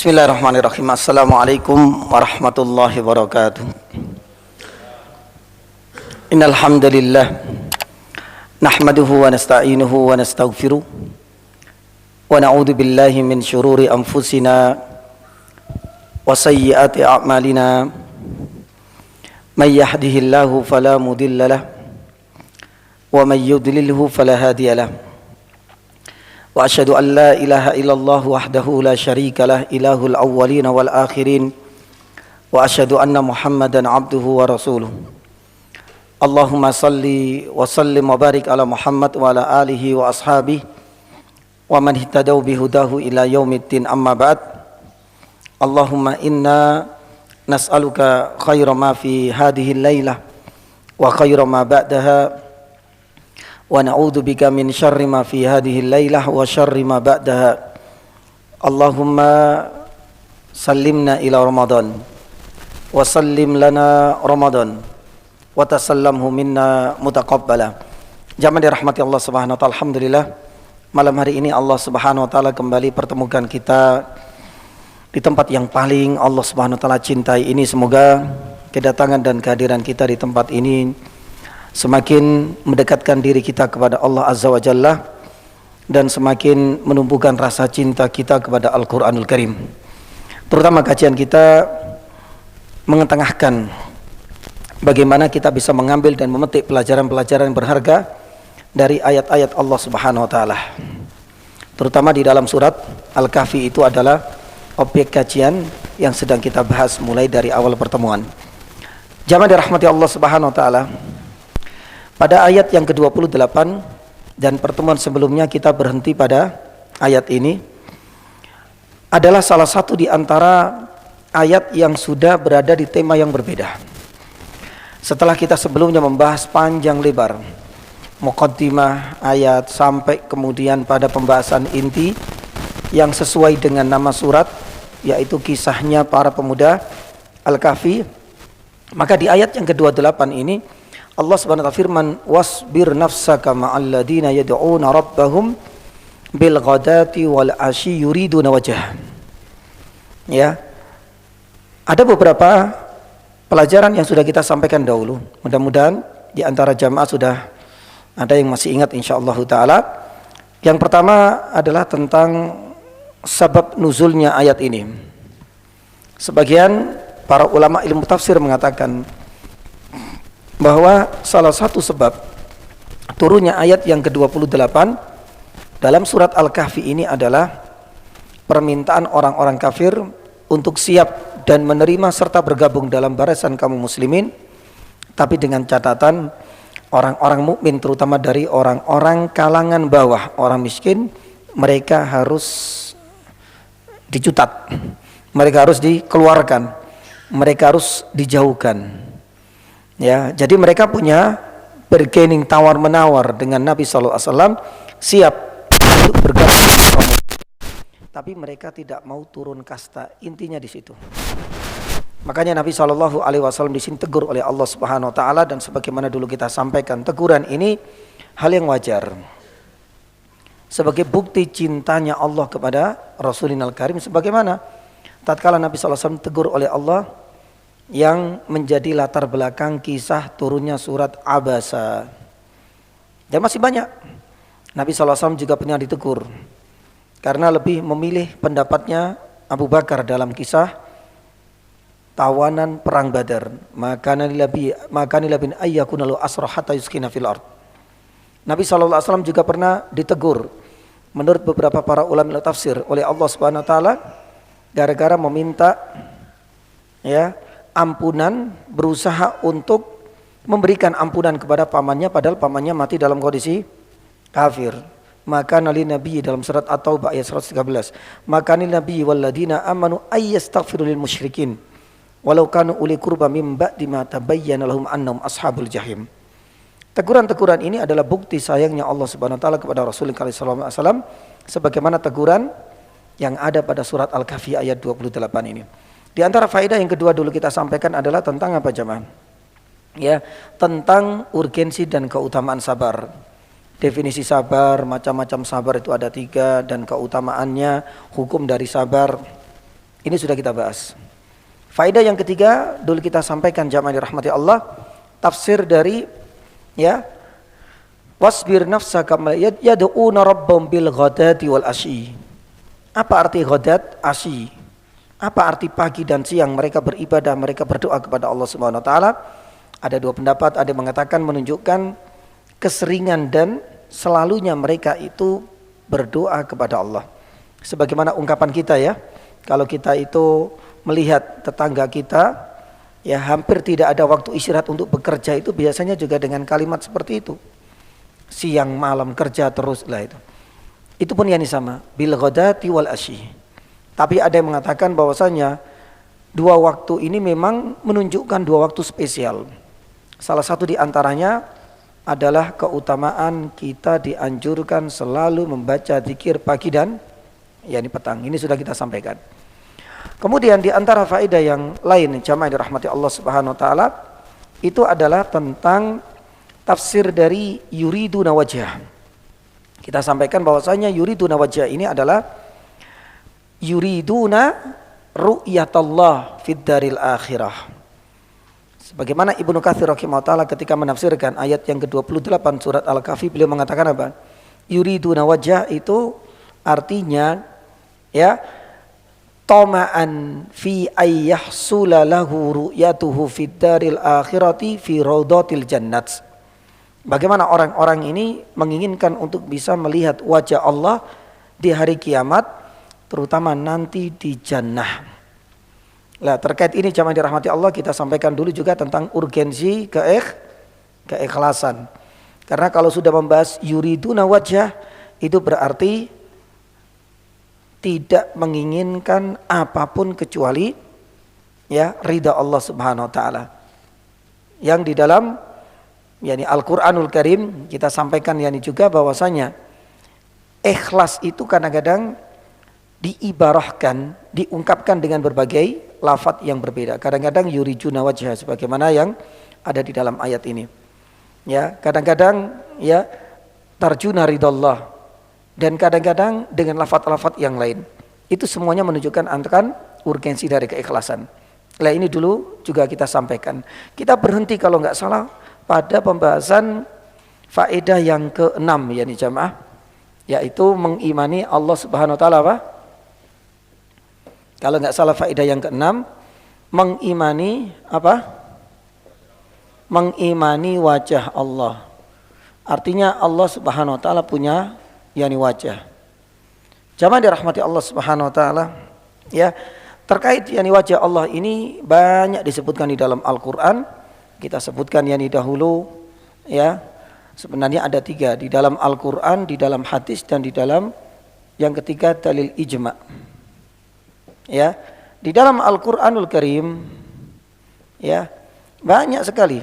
Bismillahirrahmanirrahim. Assalamualaikum warahmatullahi wabarakatuh. Innal hamdalillah nahmaduhu wa nasta'inuhu wa nastaghfiruh wa na'udzu billahi min syururi anfusina wa sayyiati a'malina. May yahdihillahu fala mudilla lahu wa may yudlilhu fala hadiya lahu. Wa asyhadu an la ilaha illallah wahdahu la syarika lah ilahul awwalin wal akhirin wa asyhadu anna Muhammadan abduhu wa rasuluh. Allahumma salli wa sallim wa barik ala Muhammad wa ala alihi wa ashabihi wa man ihtadaw bihudahu ila yaumiddin, amma ba'd. Allahumma inna nas'aluka khaira ma fi hadhihi al-lailah wa khaira ma ba'daha wa na'udzu bika min syarri ma fi hadhihi al-lailah wa syarri ma ba'daha. Allahumma sallimna ila Ramadan wa sallim lana Ramadan wa tasallamhu minna mutaqabbala. Jamaah dirahmati Allah Subhanahu wa taala, alhamdulillah malam hari ini Allah Subhanahu wa taala kembali pertemukan kita di tempat yang paling Allah Subhanahu wa taala cintai ini. Semoga kedatangan dan kehadiran kita di tempat ini semakin mendekatkan diri kita kepada Allah Azza wa Jalla dan semakin menumbuhkan rasa cinta kita kepada Al-Quranul Karim. Terutama kajian kita mengetengahkan bagaimana kita bisa mengambil dan memetik pelajaran-pelajaran berharga dari ayat-ayat Allah Subhanahu wa taala. Terutama di dalam surat Al-Kahfi, itu adalah objek kajian yang sedang kita bahas mulai dari awal pertemuan. Jamaah dirahmati Allah Subhanahu wa taala, pada ayat yang ke-28 dan pertemuan sebelumnya kita berhenti pada ayat ini, adalah salah satu di antara ayat yang sudah berada di tema yang berbeda. Setelah kita sebelumnya membahas panjang lebar muqaddimah ayat sampai kemudian pada pembahasan inti yang sesuai dengan nama surat, yaitu kisahnya para pemuda Al-Kahfi, maka di ayat yang ke-28 ini Allah Subhanahu wa taala firman, wasbir nafsaka ma'al ladina yad'una rabbahum bil ghadati wal asyi yuriduna wajah. Ya. Ada beberapa pelajaran yang sudah kita sampaikan dahulu. Mudah-mudahan di antara jamaah sudah ada yang masih ingat insyaallah taala. Yang pertama adalah tentang sebab nuzulnya ayat ini. Sebagian para ulama ilmu tafsir mengatakan bahwa salah satu sebab turunnya ayat yang ke-28 dalam surat Al-Kahfi ini adalah permintaan orang-orang kafir untuk siap dan menerima serta bergabung dalam barisan kaum muslimin, tapi dengan catatan orang-orang mukmin, terutama dari orang-orang kalangan bawah, orang miskin, mereka harus dicutat, mereka harus dikeluarkan, mereka harus dijauhkan. Ya, jadi mereka punya bargaining, tawar menawar dengan Nabi SAW, siap untuk bergabung bersama, tapi mereka tidak mau turun kasta. Intinya di situ. Makanya Nabi SAW di sini tegur oleh Allah Subhanahu wa taala, dan sebagaimana dulu kita sampaikan, teguran ini hal yang wajar sebagai bukti cintanya Allah kepada Rasulina Al-Karim, sebagaimana tatkala Nabi SAW tegur oleh Allah yang menjadi latar belakang kisah turunnya surat Abasa. Dan masih banyak. Nabi SAW juga pernah ditegur karena lebih memilih pendapatnya Abu Bakar dalam kisah tawanan perang Badar. Maka nilabin ayyakunalu asrah hatta yuskina fil ard. Nabi SAW juga pernah ditegur menurut beberapa para ulama tafsir oleh Allah Subhanahu wa taala gara-gara meminta ampunan, berusaha untuk memberikan ampunan kepada pamannya padahal pamannya mati dalam kondisi kafir. Maka nali nabi dalam surat At-Taubah ayat 113, maka nali nabi walladina amanu ayyastaghfiru lil musyrikin walau kanu uli qurba mim ba'di ma tabayyana lahum annahum ashabul jahim. Teguran-teguran ini adalah bukti sayangnya Allah Subhanahu wa taala kepada Rasulullah sallallahu alaihi wasallam, sebagaimana teguran yang ada pada surat Al-Kahfi ayat 28 ini. Di antara faedah yang kedua dulu kita sampaikan adalah tentang apa jemaah? Ya, tentang urgensi dan keutamaan sabar. Definisi sabar, macam-macam sabar itu ada 3, dan keutamaannya, hukum dari sabar Ini sudah kita bahas. Faedah yang ketiga dulu kita sampaikan jamaah dirahmati Allah, tafsir dari ya wasbir nafsaka yad'una rabbahum bil ghadati wal asyi. Apa arti ghadat, asyi? Apa arti pagi dan siang mereka beribadah, mereka berdoa kepada Allah Subhanahu wa taala? Ada dua pendapat, ada yang mengatakan menunjukkan keseringan dan selalunya mereka itu berdoa kepada Allah. Sebagaimana ungkapan kita ya, kalau kita itu melihat tetangga kita ya hampir tidak ada waktu istirahat untuk bekerja, itu biasanya juga dengan kalimat seperti itu. Siang malam kerja terus lah itu. Itu pun yang sama, bil ghadati wal asyi. Tapi ada yang mengatakan bahwasanya dua waktu ini memang menunjukkan dua waktu spesial. Salah satu di antaranya adalah keutamaan kita dianjurkan selalu membaca zikir pagi dan yakni petang. Ini sudah kita sampaikan. Kemudian di antara faedah yang lain jamaah dirahmati Allah Subhanahu wa taala itu adalah tentang tafsir dari yuriduna wajhah. Kita sampaikan bahwasanya yuriduna wajhah ini adalah yuriduna ru'yatallah fid daril akhirah. Sebagaimana Ibnu Katsir rahimahullah taala ketika menafsirkan ayat yang ke-28 surat Al-Kahfi, beliau mengatakan apa? Yuriduna wajhah itu artinya ya tama'an fi ayyahsula lahu ru'yatuhu fid daril akhirati fi raudatil jannat. Bagaimana orang-orang ini menginginkan untuk bisa melihat wajah Allah di hari kiamat, terutama nanti di jannah. Nah, terkait ini jamaah dirahmati Allah, kita sampaikan dulu juga tentang urgensi keikhlasan. Karena kalau sudah membahas yuriduna wajhah, itu berarti tidak menginginkan apapun kecuali ya ridha Allah Subhanahu wa taala. Yang di dalam yakni Al-Qur'anul Karim kita sampaikan yakni juga bahwasanya ikhlas itu kadang-kadang diibarahkan, diungkapkan dengan berbagai lafaz yang berbeda. Kadang-kadang yuriduna wajhah sebagaimana yang ada di dalam ayat ini. Ya, kadang-kadang ya tarjuna ridallah dan kadang-kadang dengan lafaz-lafaz yang lain. Itu semuanya menunjukkan akan urgensi dari keikhlasan. Nah, ini dulu juga kita sampaikan. Kita berhenti kalau nggak salah pada pembahasan faedah yang ke-6 yakni jamaah, yaitu mengimani Allah Subhanahu wa taala apa? Kalau nggak salah faedah yang ke-6 mengimani apa? Mengimani wajah Allah. Artinya Allah Subhanahu wa taala punya yakni wajah. Jamaah dirahmati Allah Subhanahu wa taala, ya. Terkait yakni wajah Allah ini banyak disebutkan di dalam Al-Qur'an. Kita sebutkan yakni dahulu ya. Sebenarnya ada 3 di dalam Al-Qur'an, di dalam hadis dan di dalam yang ketiga dalil ijma'. Ya, di dalam Al-Qur'anul Karim ya banyak sekali,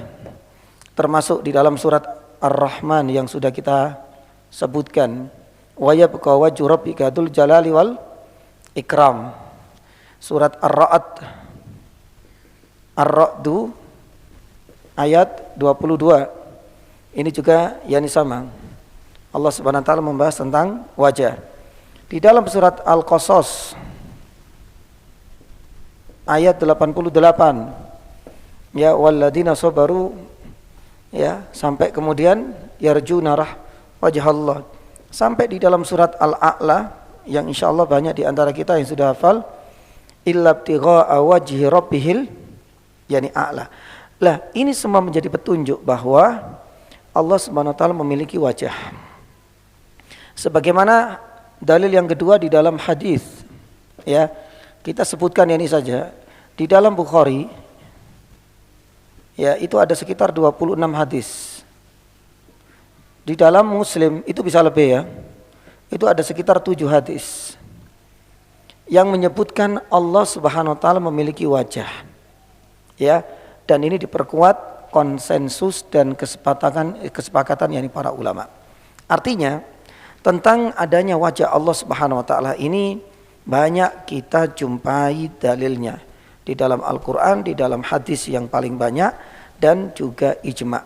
termasuk di dalam surat Ar-Rahman yang sudah kita sebutkan, wa yabqa wajhu rabbika dzul jalali wal ikram. Surat Ar-Ra'du ayat 22. Ini juga yang sama. Allah Subhanahu wa taala membahas tentang wajah. Di dalam surat Al-Qasas ayat 88 ya walladzina sabaru ya sampai kemudian yarjuna wajh Allah, sampai di dalam surat Al-A'la yang insyaallah banyak di antara kita yang sudah hafal, illa ibtigha'a wajhi rabbihil yani a'la. Lah, ini semua menjadi petunjuk bahwa Allah Subhanahu wa taala memiliki wajah. Sebagaimana dalil yang kedua di dalam hadis ya. Kita sebutkan ini saja. Di dalam Bukhari ya itu ada sekitar 26 hadis. Di dalam Muslim itu bisa lebih ya. Itu ada sekitar 7 hadis yang menyebutkan Allah Subhanahu wa taala memiliki wajah. Ya, dan ini diperkuat konsensus dan kesepakatan yakni para ulama. Artinya tentang adanya wajah Allah Subhanahu wa taala ini banyak kita jumpai dalilnya di dalam Al-Quran, di dalam hadis yang paling banyak, dan juga ijma'.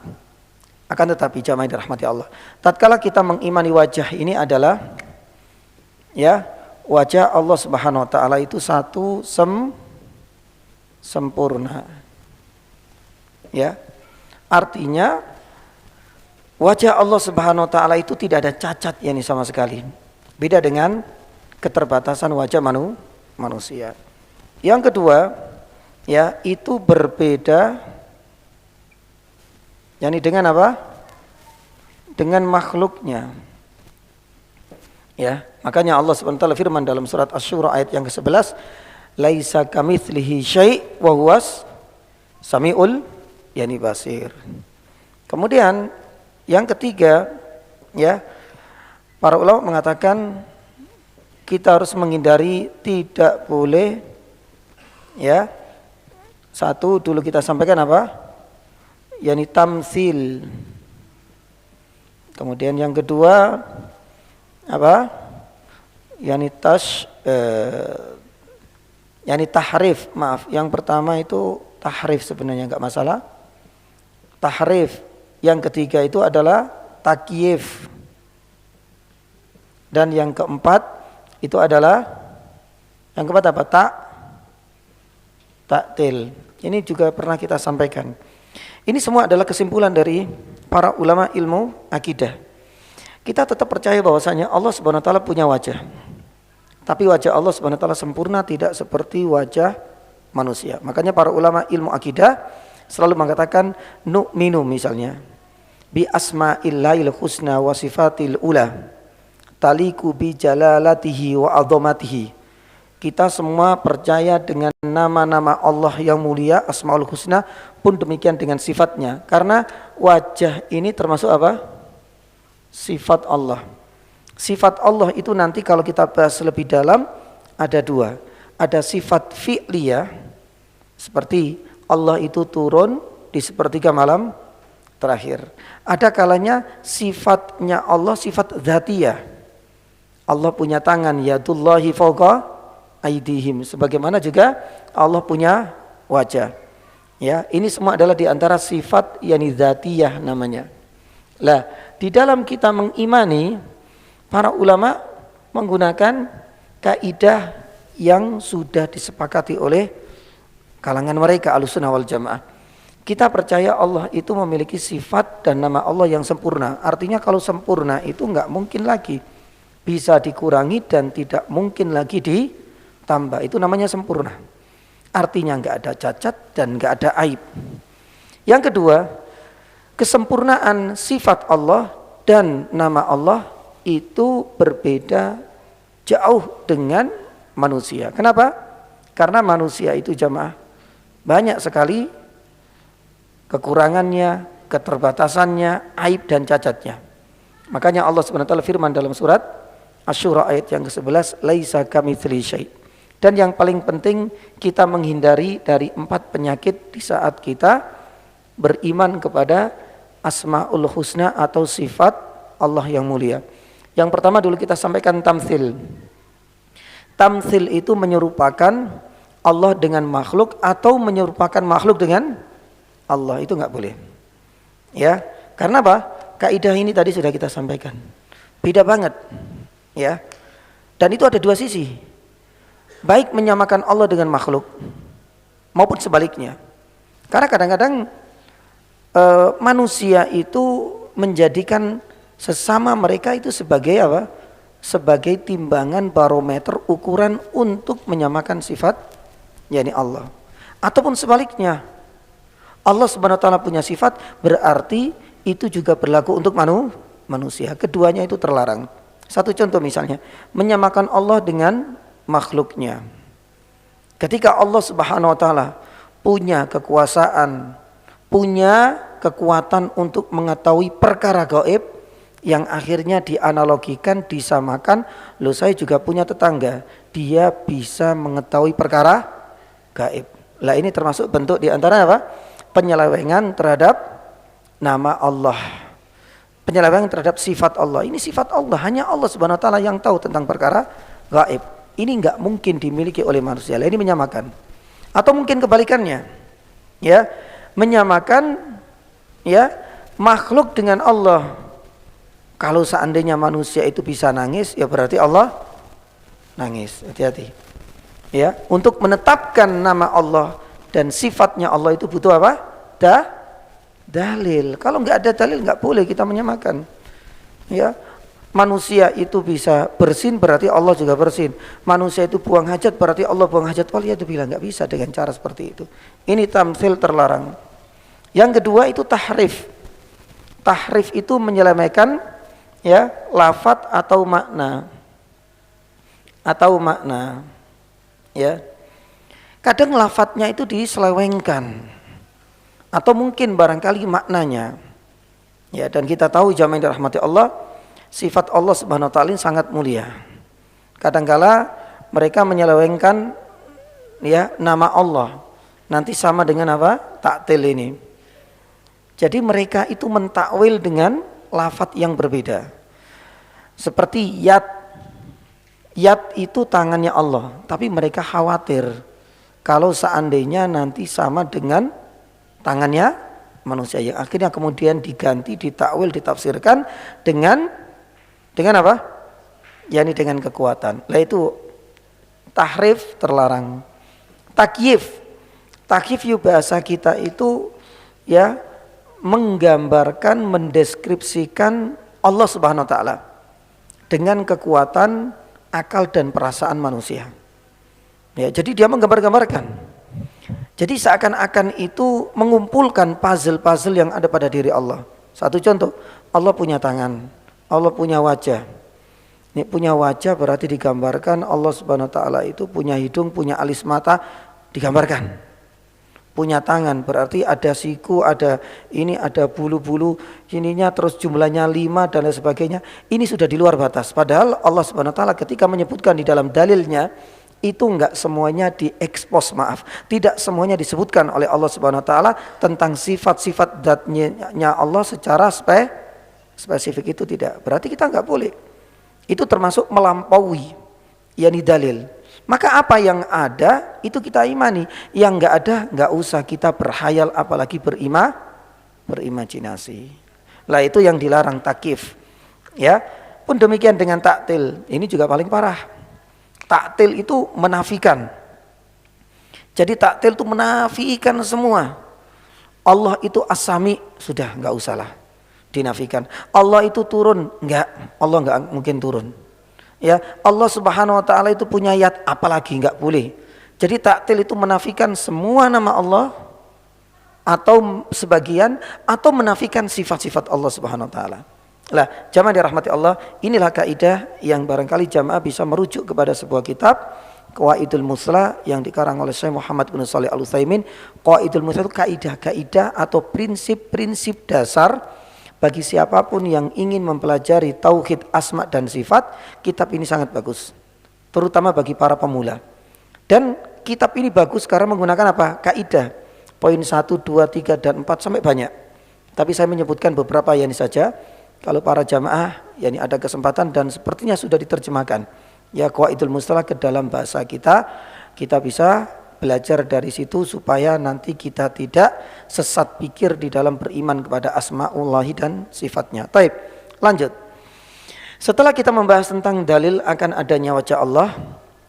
Akan tetapi jamaah dirahmati Allah, tatkala kita mengimani wajah ini adalah ya wajah Allah Subhanahu wa taala itu satu sempurna. Ya. Artinya wajah Allah Subhanahu wa taala itu tidak ada cacat yakni sama sekali. Beda dengan keterbatasan wajah manusia. Yang kedua, ya, itu berbeda yakni dengan apa? Dengan makhluknya. Ya, makanya Allah Subhanahu wa taala firman dalam surat Asy-Syura ayat yang ke-11, laisa kamitslihi syai' wa huwas samiul yani basir. Kemudian yang ketiga, ya, para ulama mengatakan kita harus menghindari, tidak boleh, ya, satu dulu kita sampaikan apa? Yani tamtsil. Kemudian yang kedua apa? Yani tahrif, maaf. Yang pertama itu tahrif sebenarnya enggak masalah. Tahrif. Yang ketiga itu adalah takyif. Dan yang keempat itu adalah yang keempat apa? Taktil. Ini juga pernah kita sampaikan. Ini semua adalah kesimpulan dari para ulama ilmu akidah. Kita tetap percaya bahwasanya Allah Subhanahu wa taala punya wajah. Tapi wajah Allah Subhanahu wa taala sempurna, tidak seperti wajah manusia. Makanya para ulama ilmu akidah selalu mengatakan nu'minu misalnya bi asma'illahil husna wa sifatil ula taliku bi jalalatihi wa azamatihi. Kita semua percaya dengan nama-nama Allah yang mulia, asmaul husna, pun demikian dengan sifatnya. Karena wajah ini termasuk apa? Sifat Allah. Sifat Allah itu nanti kalau kita bahas lebih dalam ada dua. Ada sifat fi'liyah, seperti Allah itu turun di sepertiga malam terakhir. Ada kalanya sifatnya Allah sifat dzatiyah. Allah punya tangan, yadullahi fawqa aydihim. Sebagaimana juga Allah punya wajah. Ya, ini semua adalah di antara sifat yani dzatiyah namanya. Lah, di dalam kita mengimani, para ulama menggunakan kaidah yang sudah disepakati oleh kalangan mereka Ahlussunnah wal Jamaah. Kita percaya Allah itu memiliki sifat dan nama Allah yang sempurna. Artinya kalau sempurna itu enggak mungkin lagi bisa dikurangi dan tidak mungkin lagi ditambah. Itu namanya sempurna. Artinya enggak ada cacat dan enggak ada aib. Yang kedua, kesempurnaan sifat Allah dan nama Allah itu berbeda jauh dengan manusia. Kenapa? Karena manusia itu jamaah banyak sekali kekurangannya, keterbatasannya, aib dan cacatnya. Makanya Allah Subhanahu wa taala firman dalam surat Asy-Syura ayat yang ke-11, laisa kamitslihi syai'. Dan yang paling penting kita menghindari dari 4 penyakit di saat kita beriman kepada Asmaul Husna atau sifat Allah yang mulia. Yang pertama dulu kita sampaikan tamtsil. Tamtsil itu menyerupakan Allah dengan makhluk atau menyerupakan makhluk dengan Allah, itu enggak boleh. Ya, karena apa? Kaidah ini tadi sudah kita sampaikan. Beda banget. Ya. Dan itu ada dua sisi. Baik menyamakan Allah dengan makhluk maupun sebaliknya. Karena kadang-kadang manusia itu menjadikan sesama mereka itu sebagai apa? Sebagai timbangan barometer ukuran untuk menyamakan sifat yakni Allah. Ataupun sebaliknya, Allah Subhanahu wa taala punya sifat berarti itu juga berlaku untuk manusia. Keduanya itu terlarang. Satu contoh misalnya, menyamakan Allah dengan makhluknya. Ketika Allah Subhanahu wa taala punya kekuasaan, punya kekuatan untuk mengetahui perkara gaib yang akhirnya dianalogikan, disamakan, loh saya juga punya tetangga, dia bisa mengetahui perkara gaib. Lah ini termasuk bentuk di antara apa? Penyelewengan terhadap nama Allah. Penyelewengan terhadap sifat Allah. Ini sifat Allah, hanya Allah Subhanahu wa taala yang tahu tentang perkara gaib. Ini enggak mungkin dimiliki oleh manusia. Lah ini menyamakan. Atau mungkin kebalikannya. Ya, menyamakan ya makhluk dengan Allah. Kalau seandainya manusia itu bisa nangis, ya berarti Allah nangis. Hati-hati. Ya, untuk menetapkan nama Allah dan sifatnya Allah itu butuh apa? Dalil. Kalau nggak ada dalil nggak boleh kita menyamakan. Ya, manusia itu bisa bersin berarti Allah juga bersin. Manusia itu buang hajat berarti Allah buang hajat. Waliyadzubillah, nggak bisa dengan cara seperti itu. Ini tamtsil terlarang. Yang kedua itu tahrif. Tahrif itu menyelewengkan ya lafadz atau makna. Ya. Kadang lafadznya itu diselewengkan atau mungkin barangkali maknanya. Ya, dan kita tahu jamaah yang dirahmati Allah, sifat Allah Subhanahu wa taala ini sangat mulia. Kadangkala mereka menyelewengkan ya nama Allah nanti sama dengan apa? Ta'til ini. Jadi mereka itu mentakwil dengan lafadz yang berbeda. Seperti yad. Yad itu tangannya Allah, tapi mereka khawatir kalau seandainya nanti sama dengan tangannya manusia, yang akhirnya kemudian diganti, ditakwil, ditafsirkan dengan apa? yakni dengan kekuatan. Lah itu tahrif terlarang. Takyif bahasa kita itu ya menggambarkan, mendeskripsikan Allah Subhanahu wa taala dengan kekuatan akal dan perasaan manusia. Ya, jadi dia menggambar-gambarkan. Jadi seakan-akan itu mengumpulkan puzzle-puzzle yang ada pada diri Allah. Satu contoh, Allah punya tangan, Allah punya wajah. Ini punya wajah berarti digambarkan Allah Subhanahu wa taala itu punya hidung, punya alis mata, digambarkan. Punya tangan berarti ada siku, ada ini, ada bulu-bulu ininya, terus jumlahnya 5 dan lain sebagainya. Ini sudah di luar batas. Padahal Allah Subhanahu wa taala ketika menyebutkan di dalam dalilnya itu enggak semuanya diekspos, tidak semuanya disebutkan oleh Allah Subhanahu wa taala tentang sifat-sifat zatnya Allah secara spesifik, itu tidak. Berarti kita enggak boleh. Itu termasuk melampaui yakni dalil. Maka apa yang ada itu kita imani, yang enggak ada enggak usah kita berhayal apalagi berimajinasi. Lah itu yang dilarang takyif. Ya, pun demikian dengan taktil. Ini juga paling parah. Taktil itu menafikan. Jadi taktil itu menafikan semua. Allah itu as-sami, sudah enggak usahlah dinafikan. Allah itu turun, enggak, Allah enggak mungkin turun. Ya, Allah Subhanahu wa taala itu punya yad, apalagi enggak boleh. Jadi taktil itu menafikan semua nama Allah atau sebagian, atau menafikan sifat-sifat Allah Subhanahu wa taala. Lah, jamaah dirahmati Allah, inilah kaidah yang barangkali jamaah bisa merujuk kepada sebuah kitab Qawaidul Muslah yang dikarang oleh Syekh Muhammad bin Shalih Al Utsaimin. Qawaidul Muslah itu kaidah-kaidah atau prinsip-prinsip dasar bagi siapapun yang ingin mempelajari tauhid asma dan sifat. Kitab ini sangat bagus, terutama bagi para pemula. Dan kitab ini bagus karena menggunakan apa? Kaidah. Poin 1, 2, 3, dan 4 sampai banyak. Tapi saya menyebutkan beberapa yang ini saja. Kalau para jamaah yang ada kesempatan dan sepertinya sudah diterjemahkan ya Qawaidul Mustalah ke dalam bahasa kita bisa belajar dari situ supaya nanti kita tidak sesat pikir di dalam beriman kepada asma'ullahi dan sifatnya. Taib, lanjut. Setelah kita membahas tentang dalil akan adanya wajah Allah,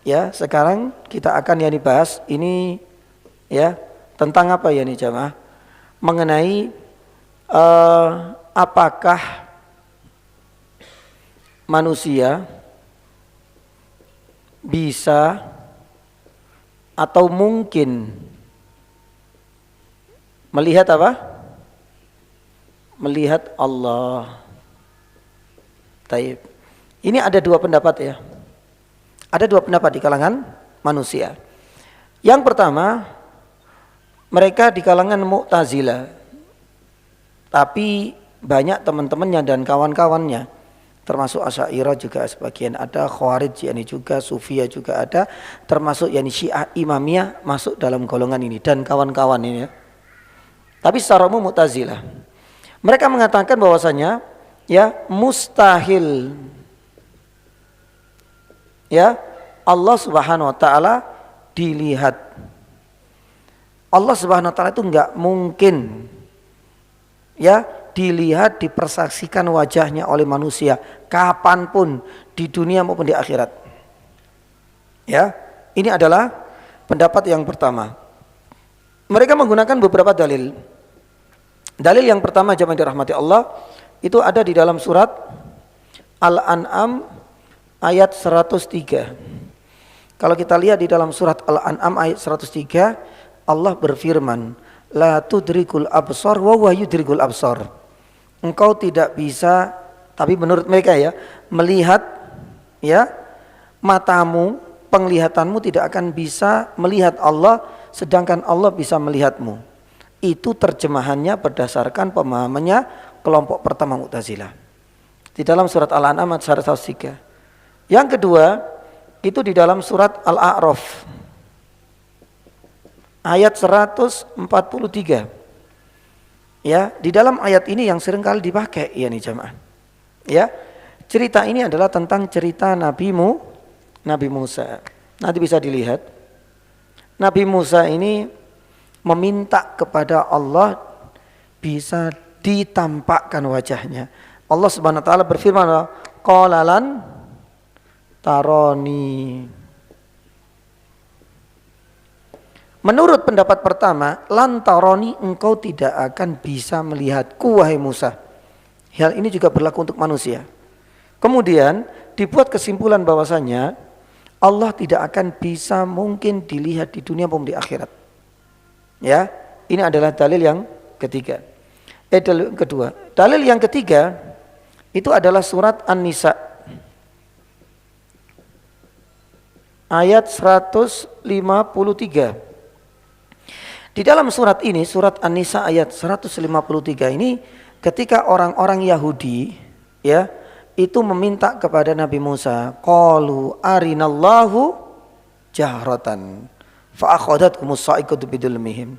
ya sekarang kita akan bahas ini ya tentang apa ya nih jamaah? Mengenai apakah manusia bisa atau mungkin melihat apa? Melihat Allah. Taib. Ini ada dua pendapat ya. Ada dua pendapat di kalangan manusia. Yang pertama, mereka di kalangan Mu'tazilah. Tapi banyak teman-temannya dan kawan-kawannya, termasuk Asy'ariyah juga sebagian ada, Khawarij yakni juga, Sufiyah juga ada, termasuk yakni Syiah Imamiyah masuk dalam golongan ini dan kawan-kawan ini ya. Tapi secara umum Mu'tazilah. Mereka mengatakan bahwasanya ya mustahil ya Allah Subhanahu wa taala dilihat. Allah Subhanahu wa taala itu enggak mungkin ya dilihat, dipersaksikan wajahnya oleh manusia kapanpun di dunia maupun di akhirat. Ya, ini adalah pendapat yang pertama. Mereka menggunakan beberapa dalil. Dalil yang pertama jemaah dirahmati Allah itu ada di dalam surat Al-An'am ayat 103. Kalau kita lihat di dalam surat Al-An'am ayat 103, Allah berfirman, la tudrikul absar wa huwa yudrikul absar. Engkau tidak bisa, tapi menurut mereka ya, melihat ya, matamu, penglihatanmu tidak akan bisa melihat Allah, sedangkan Allah bisa melihatmu. Itu terjemahannya berdasarkan pemahamannya kelompok pertama Mu'tazilah di dalam surat Al-An'am ayat 103. Yang kedua itu di dalam surat Al-A'raf ayat 143. Ya, di dalam ayat ini yang seringkali dipakai ya nih jemaah. Ya, cerita ini adalah tentang cerita Nabi Musa. Nanti bisa dilihat. Nabi Musa ini meminta kepada Allah bisa ditampakkan wajahnya. Allah Subhanahu wa taala berfirman, qala lan taroni. Menurut pendapat pertama, lan taroni, engkau tidak akan bisa melihatku wahai Musa. Hal ini juga berlaku untuk manusia. Kemudian dibuat kesimpulan bahwasanya Allah tidak akan bisa mungkin dilihat di dunia maupun di akhirat. Ya, ini adalah dalil yang ketiga. Dalil yang kedua. Dalil yang ketiga itu adalah surat An-Nisa ayat 153. Di dalam surat ini, surat An-Nisa ayat 153 ini, ketika orang-orang Yahudi ya itu meminta kepada Nabi Musa, qalu arinallahu jahratan fa akhadhathumus sa'iqatu bidulmihim.